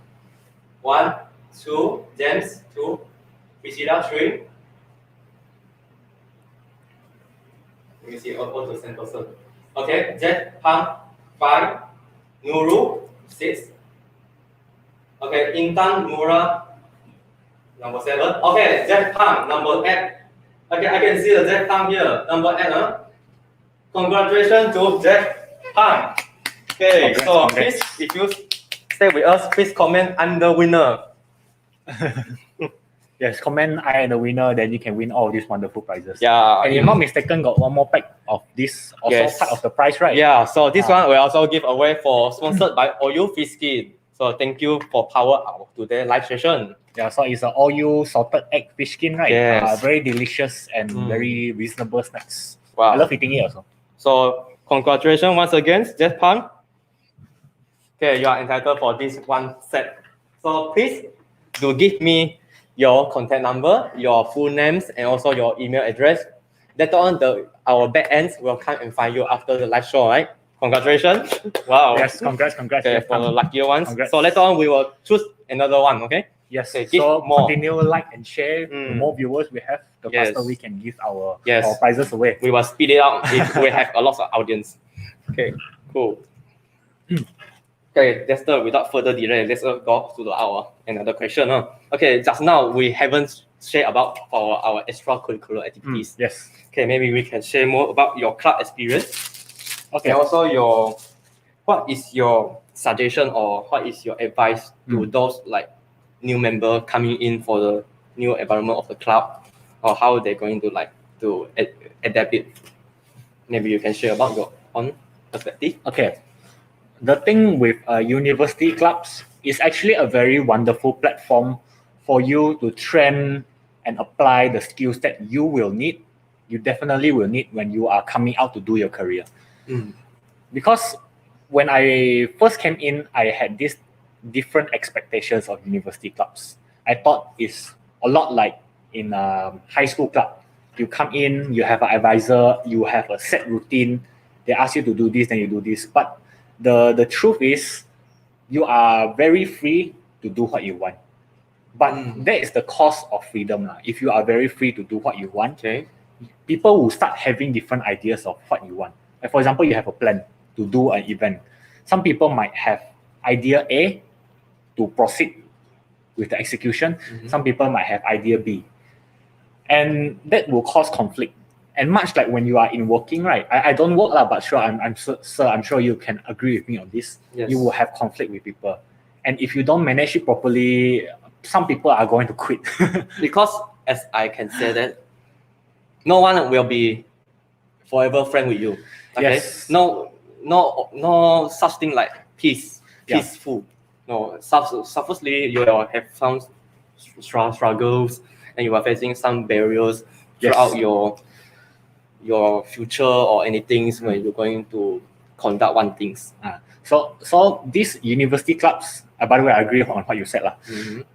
1, 2, James 2, Priscilla 3. Let me see all the same person. Okay, Jet Pang 5, Nurul 6. Okay, Intan Mura number 7. Okay, Jet Pang number 8. Okay, I can see the Jet Pang here, number 8. Congratulations to Jet Pang. Okay, so please, if you stay with us, please comment I'm the winner. Yes, comment I am the winner, then you can win all of these wonderful prizes. Yeah. And if I'm not mistaken, got one more pack of this also part of the prize, right? Yeah, so this one we also give away for sponsored by OU SEGi. So thank you for power our today live session. Yeah, so it's an all-you salted egg fish skin, right? Yes. Very delicious and very reasonable snacks. Wow. I love eating it also. So congratulations once again, Jeff Pang. Okay, you are entitled for this one set. So please do give me your contact number, your full names, and also your email address. Later on, our back ends will come and find you after the live show, right? Congratulations. Wow. Yes, congrats. Okay, for the luckier ones. Congrats. So later on, we will choose another one, okay? Yes, okay, so more. Continue like and share. The more viewers we have, the faster we can give our prizes away. We will speed it up if we have a lot of audience. Okay, cool. Okay, Dexter, without further delay, let's go to our another question. Okay, just now we haven't shared about our extracurricular activities. Yes. Okay, maybe we can share more about your club experience. Okay. And also what is your suggestion or what is your advice to those like new member coming in for the new environment of the club, or how they're going to adapt it? Maybe you can share about your own perspective. Okay. The thing with university clubs is actually a very wonderful platform for you to train and apply the skills that you definitely will need when you are coming out to do your career. Because when I first came in, I had these different expectations of university clubs. I thought it's a lot like in a high school club. You come in, you have an advisor, you have a set routine. They ask you to do this, then you do this. But the truth is, you are very free to do what you want. But that is the cost of freedom. If you are very free to do what you want, people will start having different ideas of what you want. Like for example, you have a plan to do an event. Some people might have idea A to proceed with the execution. Some people might have idea B. And that will cause conflict. And much like when you are in working, right? I don't work, but sure, I'm sure you can agree with me on this. Yes. You will have conflict with people. And if you don't manage it properly, some people are going to quit. Because as I can say that, no one will be forever friend with you. Okay? Yes. No, no such thing like peaceful. No, supposedly you will have some struggles and you are facing some barriers throughout your future or anything when you're going to conduct one things. So these university clubs, by the way, I agree on what you said.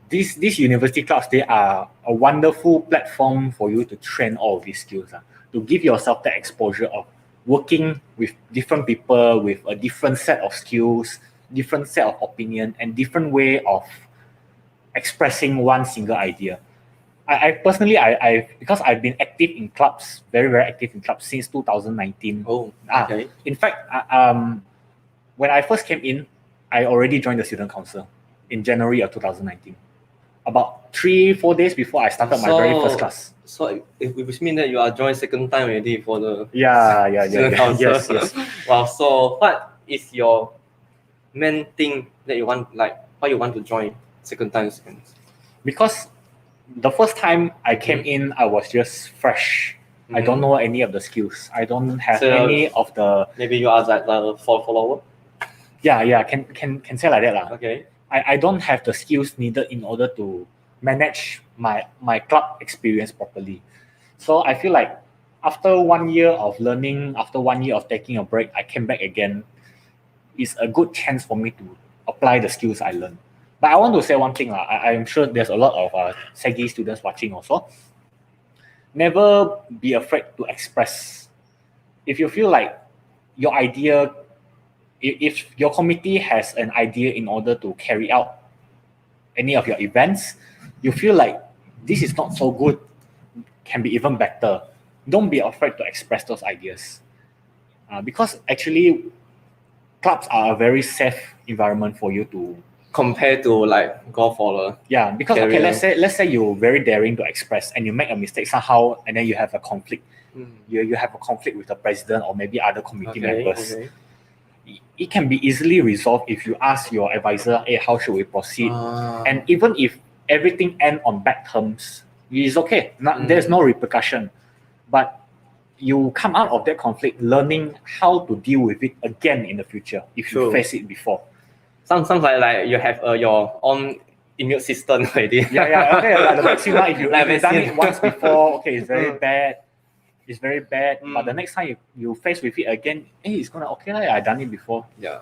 These university clubs, they are a wonderful platform for you to train all of these skills, to give yourself that exposure of working with different people with a different set of skills, different set of opinion, and different way of expressing one single idea. I personally, because I've been active in clubs, very, very active in clubs since 2019. Oh, okay. In fact, when I first came in, I already joined the student council in January of 2019. About 3-4 days before I started my very first class. So which means that you are joined second time already for the student council. Yes. Wow. So what is your main thing that you want, like why you want to join second time? Because the first time I came in, I was just fresh. I don't know any of the skills. I don't have any of the. Maybe you are like the follower. Yeah, can say like that lah. Okay. I don't have the skills needed in order to manage my club experience properly. So I feel like after 1 year of learning, after 1 year of taking a break, I came back again. It's a good chance for me to apply the skills I learned. But I want to say one thing. I'm sure there's a lot of SEGi students watching also. Never be afraid to express. If you feel like your idea, if your committee has an idea in order to carry out any of your events, you feel like this is not so good, can be even better, don't be afraid to express those ideas. Because actually, clubs are a very safe environment for you to compare to like go for the because career. Okay, let's say you're very daring to express and you make a mistake somehow and then you have a conflict. You have a conflict with the president or maybe other committee members. Okay. It can be easily resolved if you ask your advisor, hey, how should we proceed? And even if everything ends on bad terms, it's okay. There's no repercussion. But you come out of that conflict learning how to deal with it again in the future if you face it before. Sounds like you have your own immune system already. Okay. Like the vaccine, if you've done it once before, okay, it's very bad. It's very bad. But the next time you face with it again, hey, it's gonna okay. I've done it before. Yeah.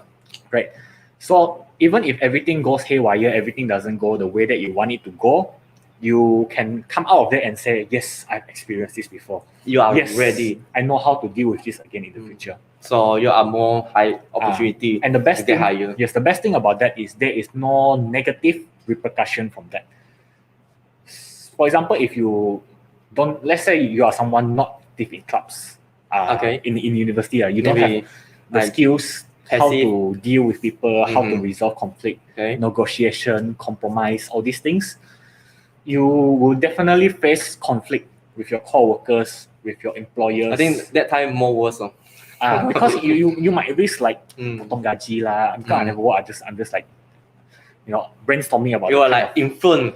Right. So even if everything goes haywire, everything doesn't go the way that you want it to go, you can come out of there and say, yes, I've experienced this before. You are ready. I know how to deal with this again in the future. So you are more high opportunity. And the best thing, higher. Yes, the best thing about that is there is no negative repercussion from that. For example, if you don't, let's say you are someone not active in clubs, in university, you don't have the skills how to deal with people, how to resolve conflict, negotiation, compromise, all these things. You will definitely face conflict with your co-workers, with your employers. I think that time more worse. Because you might risk like potong gaji lah. Because I never work, I'm just like brainstorming about. You are like influence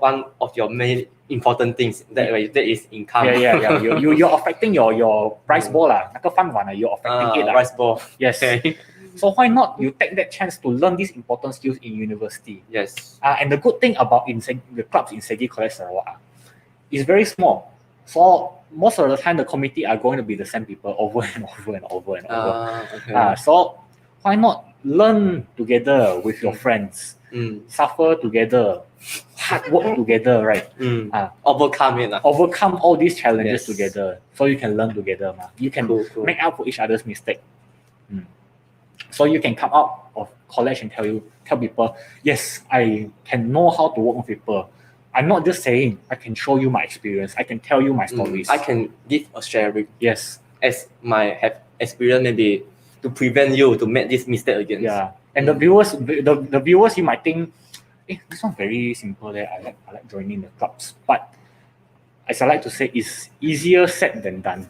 one of your main important things that is income. Yeah. You're affecting your price ball lah. 那个饭碗 you're affecting it lah. Price ball. Yes. Okay. So why not you take that chance to learn these important skills in university? Yes. And the good thing about the clubs in SEGi College Sarawak is very small. So most of the time the committee are going to be the same people over and over. Okay. So why not learn together with your friends, suffer together, hard work together, right? Overcome all these challenges together, so you can learn together. You can make up for each other's mistake. So you can come out of college and tell people, yes, I can know how to work with people. I'm not just saying, I can show you my experience. I can tell you my stories. I can give a sharing. Yes. As my have experience maybe to prevent you to make this mistake again. Yeah. And the viewers, you might think, this one very simple there. I like joining the clubs. But as I like to say, it's easier said than done.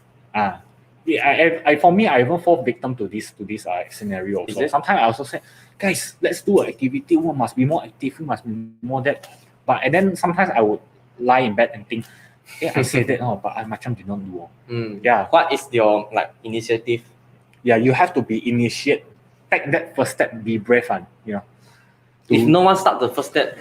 For me, I even fall victim to this scenario also. Sometimes I also say, guys, let's do an activity. One must be more active. We must be more that. And then sometimes I would lie in bed and think, I say that, but I macam did not do. What is your initiative Yeah, you have to be initiate. Take that first step, be brave, and If no one start the first step,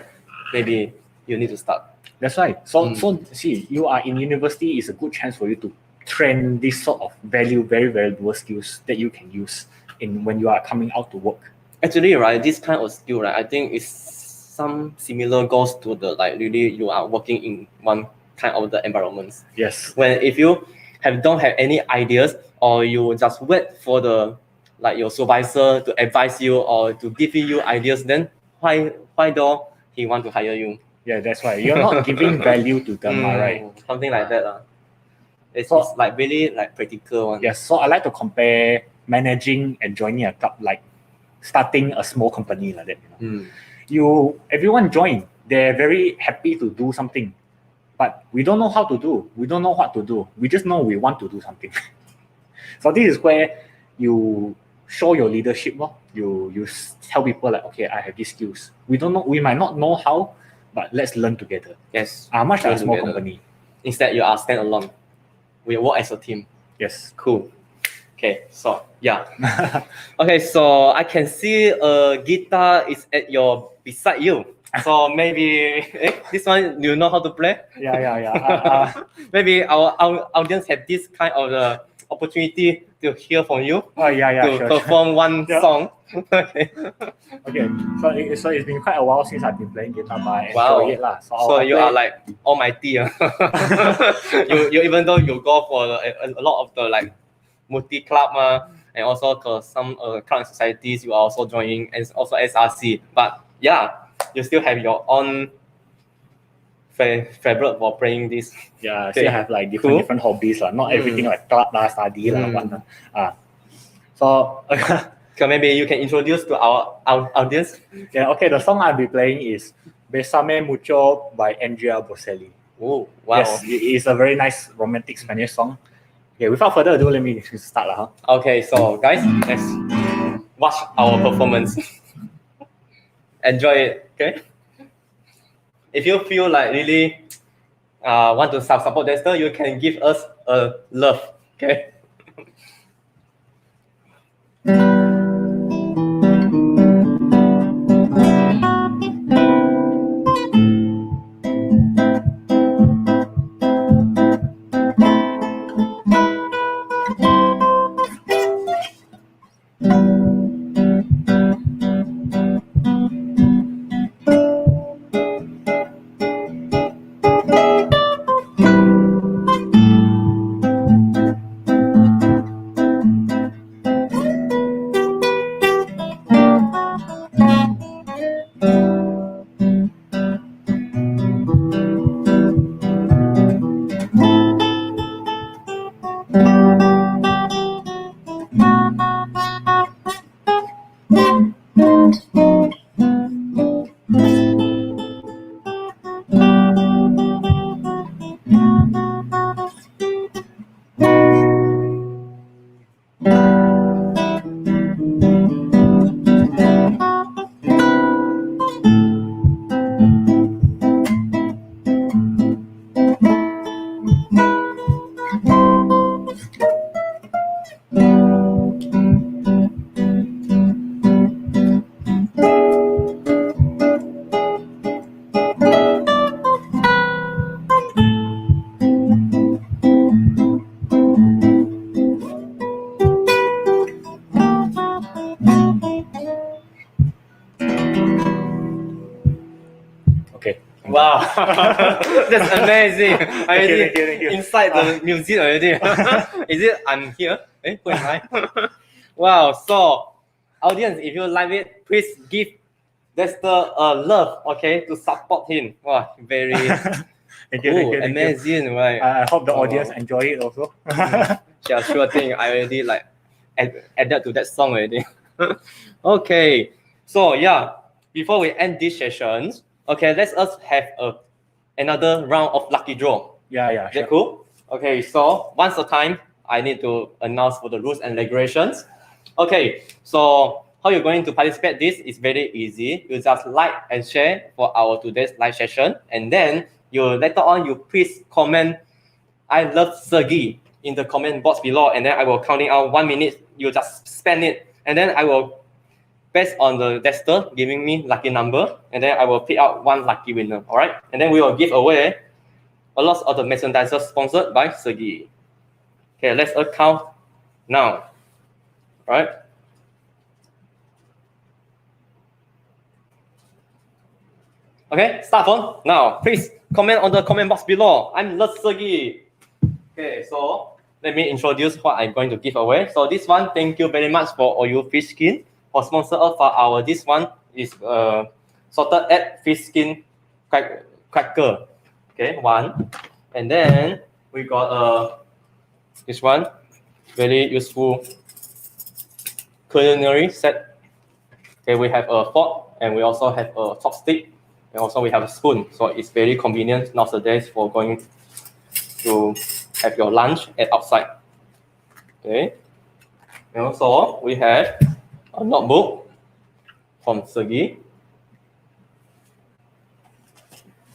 maybe you need to start. That's right. So see, you are in university, is a good chance for you to train this sort of very valuable skills that you can use when you are coming out to work. Actually, right, this kind of skill, right, I think is some similar goes to the really you are working in one kind of the environments. Yes. When if you don't have any ideas, or you just wait for the your supervisor to advise you or to give you ideas, then why do he want to hire you? Yeah, that's right. You're not giving value to them, right? Something like that. It's really practical one. Yes, so I like to compare managing and joining a club like starting a small company like that. Everyone join, they're very happy to do something, but we don't know how to do. We don't know what to do. We just know we want to do something. So this is where you show your leadership. You tell people like, okay, I have these skills. We don't know. We might not know how, but let's learn together. Yes. Much like a small company. Instead, you are stand alone. We work as a team. Yes. Cool. Okay, so yeah. Okay, so I can see a guitar is beside you. So maybe this one you know how to play? Yeah. Maybe our audience have this kind of opportunity to hear from you. To perform one song. Okay. So it's been quite a while since I've been playing guitar, but I enjoy it lah. So you are like almighty. you even though you go for a lot of the multi club and also some club societies you are also joining, and also SRC. But yeah, you still have your own favorite for playing this. Yeah, still have different hobbies Not everything like club study whatnot. So maybe you can introduce to our audience. Yeah, okay. The song I'll be playing is Besame Mucho by Andrea Bocelli. Oh, wow. Yes, it is a very nice romantic Spanish song. Okay, without further ado, let me start. Okay, so guys, let's watch our performance. Enjoy it, okay? If you feel really want to support Dexter, you can give us a love, okay? Wow, that's amazing. Thank you. Inside the museum already. Is it? I'm here. Who am I? Wow. So, audience, if you like it, please give Dexter a love, okay, to support him. Wow, very thank you. Amazing, right? I hope the audience enjoy it also. Yeah, sure thing. I already added to that song already. Okay. So yeah, before we end this session, okay, let's us have another round of lucky draw. Yeah, sure. Is that cool? Okay, so once a time, I need to announce for the rules and regulations. Okay, so how you're going to participate this is very easy. You just like and share for our today's live session, and then you later on you please comment, I love SEGi in the comment box below, and then I will counting out 1 minute. You just spend it, and then I will, based on the Dexter giving me lucky number, and then I will pick out one lucky winner. All right, and then we will give away a lot of the merchandise sponsored by SEGi. Okay, let's count now. All right. Okay, start from now. Please comment on the comment box below. I'm SEGi. Okay, so let me introduce what I'm going to give away. So this one, thank you very much for all you fish skin. For sponsor of our, this one is salted egg fish skin cracker. Okay, one. And then we got this one, very useful culinary set. Okay, we have a fork and we also have a chopstick, and also we have a spoon. So it's very convenient nowadays for going to have your lunch at outside. Okay, and also we have a notebook from SEGi.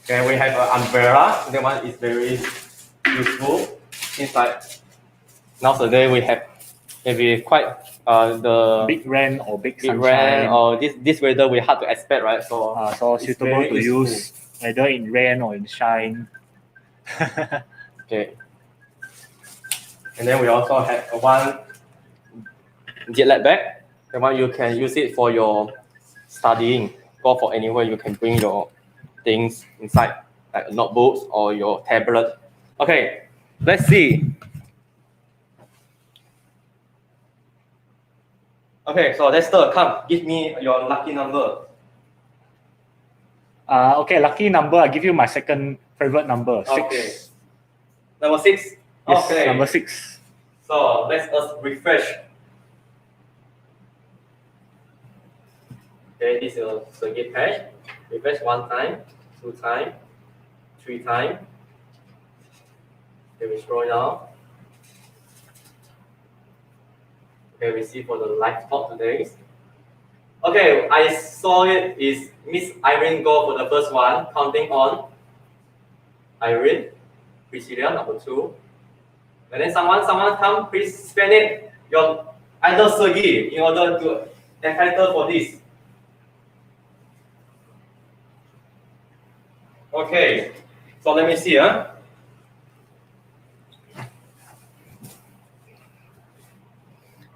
Okay, we have an umbrella. That one is very useful. Inside nowadays we have maybe quite the big rain or big sunshine. Rain or this weather we hard to expect, right? So so suitable to use either in rain or in shine. Okay. And then we also have one jet lag bag. The one you can use it for your studying. Go for anywhere, you can bring your things inside, like notebooks or your tablet. Okay, let's see. Okay, so Dexter, come, give me your lucky number. Okay, lucky number. I give you my second favorite number, 6. Okay. Number 6. Yes, okay. Number 6. So let's us refresh. Okay, this is a SEGi page. Refresh 1 time, 2 time, 3 time. Okay, we scroll down. Okay, we see for the live talk today. Okay, I saw it is Miss Irene go for the first one. Counting on Irene, Priscilla, number 2. And then someone come, please spend it your either SEGi in order to entitle for this. Okay, so let me see.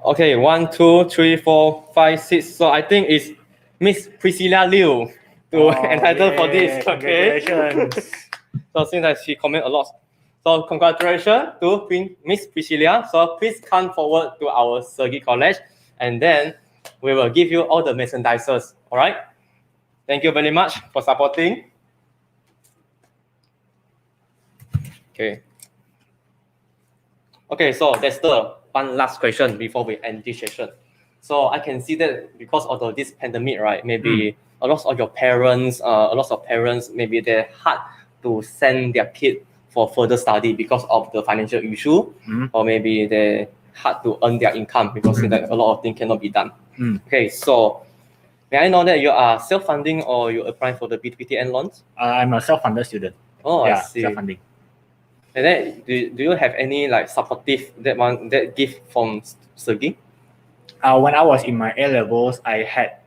Okay, 1, 2, 3, 4, 5, 6. So I think it's Miss Priscilla Liu to entitle for this. Okay. Congratulations. So since that she comment a lot, so congratulations to Miss Priscilla. So please come forward to our SEGi College, and then we will give you all the merchandises. All right. Thank you very much for supporting. Okay. Okay, so Dexter, one last question before we end this session. So I can see that because of this pandemic, right? Maybe a lot of your parents, maybe they're hard to send their kid for further study because of the financial issue, or maybe they hard to earn their income because that a lot of things cannot be done. Okay, so may I know that you are self-funding or you applying for the BTPTN loans? I'm a self-funded student. Oh, yeah, I see. Self-funding. And then, do you have any like supportive that gift from SEGi? When I was in my A levels, I had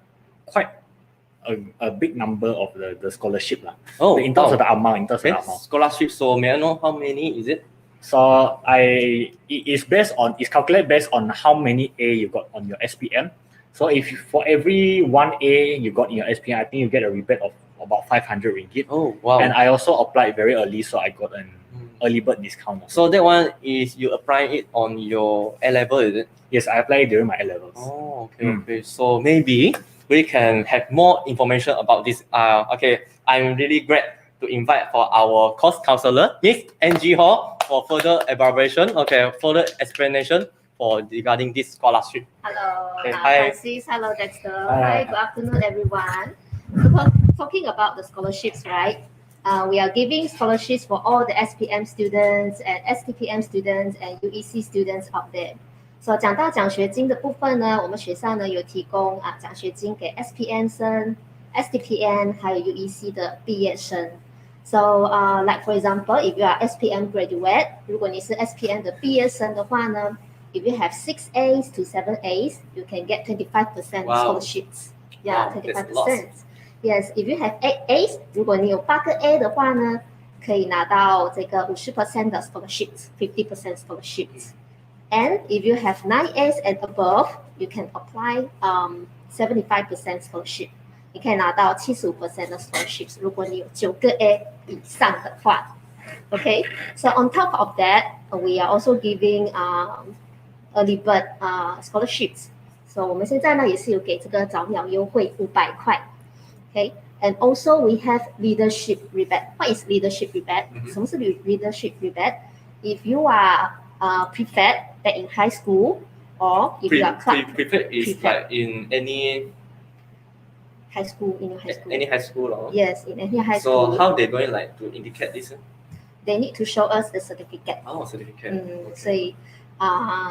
quite a big number of the scholarship in terms of the amount. Scholarship. So may I know how many is it? So it's calculated based on how many A you got on your SPM. So if for every 1 A you got in your SPM, I think you get a rebate of about 500 ringgit. Oh wow! And I also applied very early, so I got an early bird discount also. So that one is you apply it on your A level, is it? Yes, I applied during my A levels. Oh, okay, okay. So maybe we can have more information about this. Okay, I'm really glad to invite for our course counselor, Miss Angie Hall, for further elaboration. Okay, further explanation for regarding this scholarship. Hello, okay, hi. Francis. Hello, Dexter. Hi, good afternoon, everyone. So talking about the scholarships, right? We are giving scholarships for all the SPM students and STPM students and UEC students out there. So 讲到奖学金的部分呢，我们学校呢有提供奖学金给 SPM 生、STPM 还有 UEC 的毕业生。So, like for example, if you are SPM graduate, 如果你是 SPM 的毕业生的话呢 if you have 6 A's to 7 A's, you can get 25% Wow. scholarships. Yeah, Wow, that's lots. 25%. Yes, if you have 8 A's, 如果你有8个 A 的话呢，可以拿到这个50% 的 scholarships, 50% scholarships. And if you have 9 A's and above, you can apply 75% scholarship. 你可以拿到75% 的 scholarships. 如果你有9个 A 以上的话 Okay, so on top of that, we are also giving early bird scholarships. So 我们现在呢也是有给这个早鸟优惠500块。Okay, and also we have leadership rebate. What is leadership rebate? 什么是 leadership rebate? If you are prefect back in high school, or if you are prefect is like in any high school, in your high school. Any high school, or? Yes, in any high school. So how they going like to indicate this? They need to show us the certificate. Oh, certificate. Okay.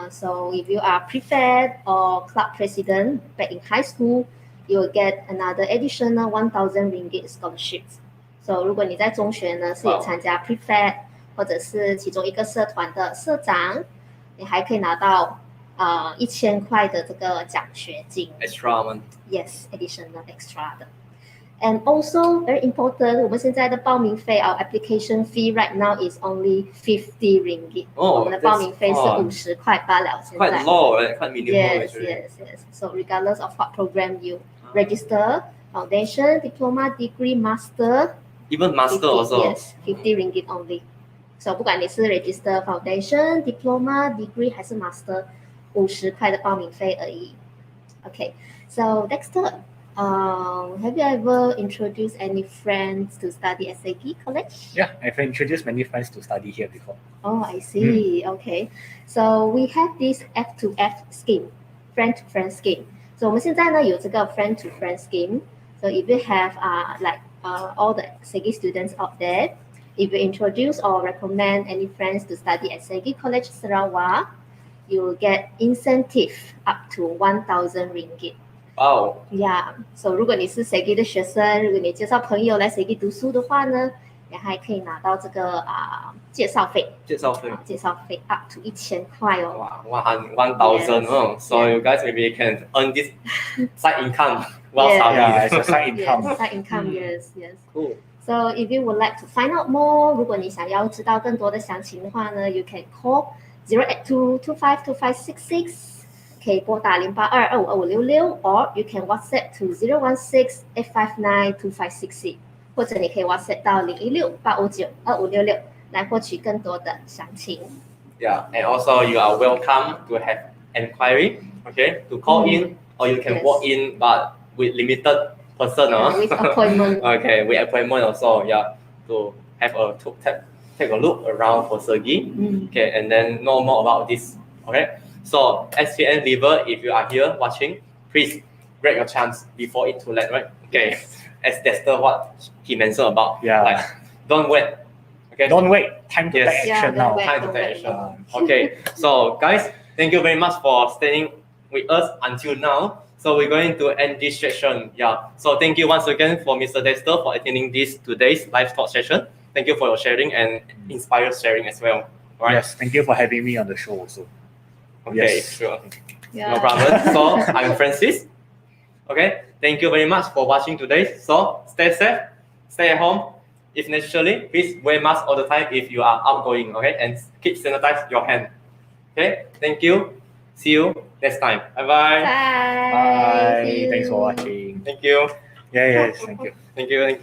So if you are prefect or club president back in high school, you will get another additional 1,000 ringgit scholarships. So 如果你在中学呢是有参加 prefect 或者是其中一个社团的社长，你还可以拿到1000块的这个奖学金。Extra one. Yes, additional extra 的。And also very important, 我们现在的报名费 our application fee right now is only 50 ringgit. 我们的报名费是50块罢了。现在 Quite low, right? Quite minimum. Yes. So regardless of what program you register, foundation, diploma, degree, master. Even master 50, also. Yes, 50 ringgit only. So 不管你是 register foundation, diploma, degree 还是 master, 50块的报名费而已。Okay, so Dexter. Have you ever introduced any friends to study at SEGi College? Yeah, I've introduced many friends to study here before. Oh, I see. Okay. So we have this F2F scheme, friend-to-friend scheme. So 我们现在呢有这个 friend-to-friend scheme. So if you have all the SEGi students out there, if you introduce or recommend any friends to study at SEGi College Sarawak, you will get incentive up to 1,000 ringgit. Wow. Yeah. So 如果你是 SEGi 的学生，如果你介绍朋友来 SEGi 读书的话呢，你还可以拿到这个介绍费。介绍费 up to 1000块哦。Wow, 1,000. Yes. So you guys maybe can earn this side income while studying. Yeah, it's a side income. Yes, side income. Yes. Cool. So if you would like to find out more, 如果你想要知道更多的详情的话呢 ，you can call 082252566。可以拨打08225566 or you can WhatsApp to 016-859-2566 或者你可以 WhatsApp 到016-859-2566来获取更多的详情。Yeah, and also you are welcome to have inquiry, okay, to call in or you can walk in but with limited person. With appointment. Okay, with appointment also, yeah, to have take a look around for SEGi, okay, and then know more about this, okay. So SPM leaver, if you are here watching, please grab your chance before it's too late, right? Okay, as Dexter what he mentioned about, like don't wait. Okay, don't wait. Time to take action now. Time to take action. Okay, so guys, thank you very much for staying with us until now. So we're going to end this session. Yeah. So thank you once again for Mr. Dexter for attending today's live talk session. Thank you for your sharing and inspired sharing as well. All right. Yes, thank you for having me on the show also. Okay, sure. No problem. So I'm Francis. Okay, thank you very much for watching today. So stay safe, stay at home. If necessary, please wear mask all the time if you are outgoing. Okay, and keep sanitize your hand. Okay, thank you. See you next time. Bye-bye. Bye. Bye. Thanks for watching. Thank you. Yes, thank you. Thank you.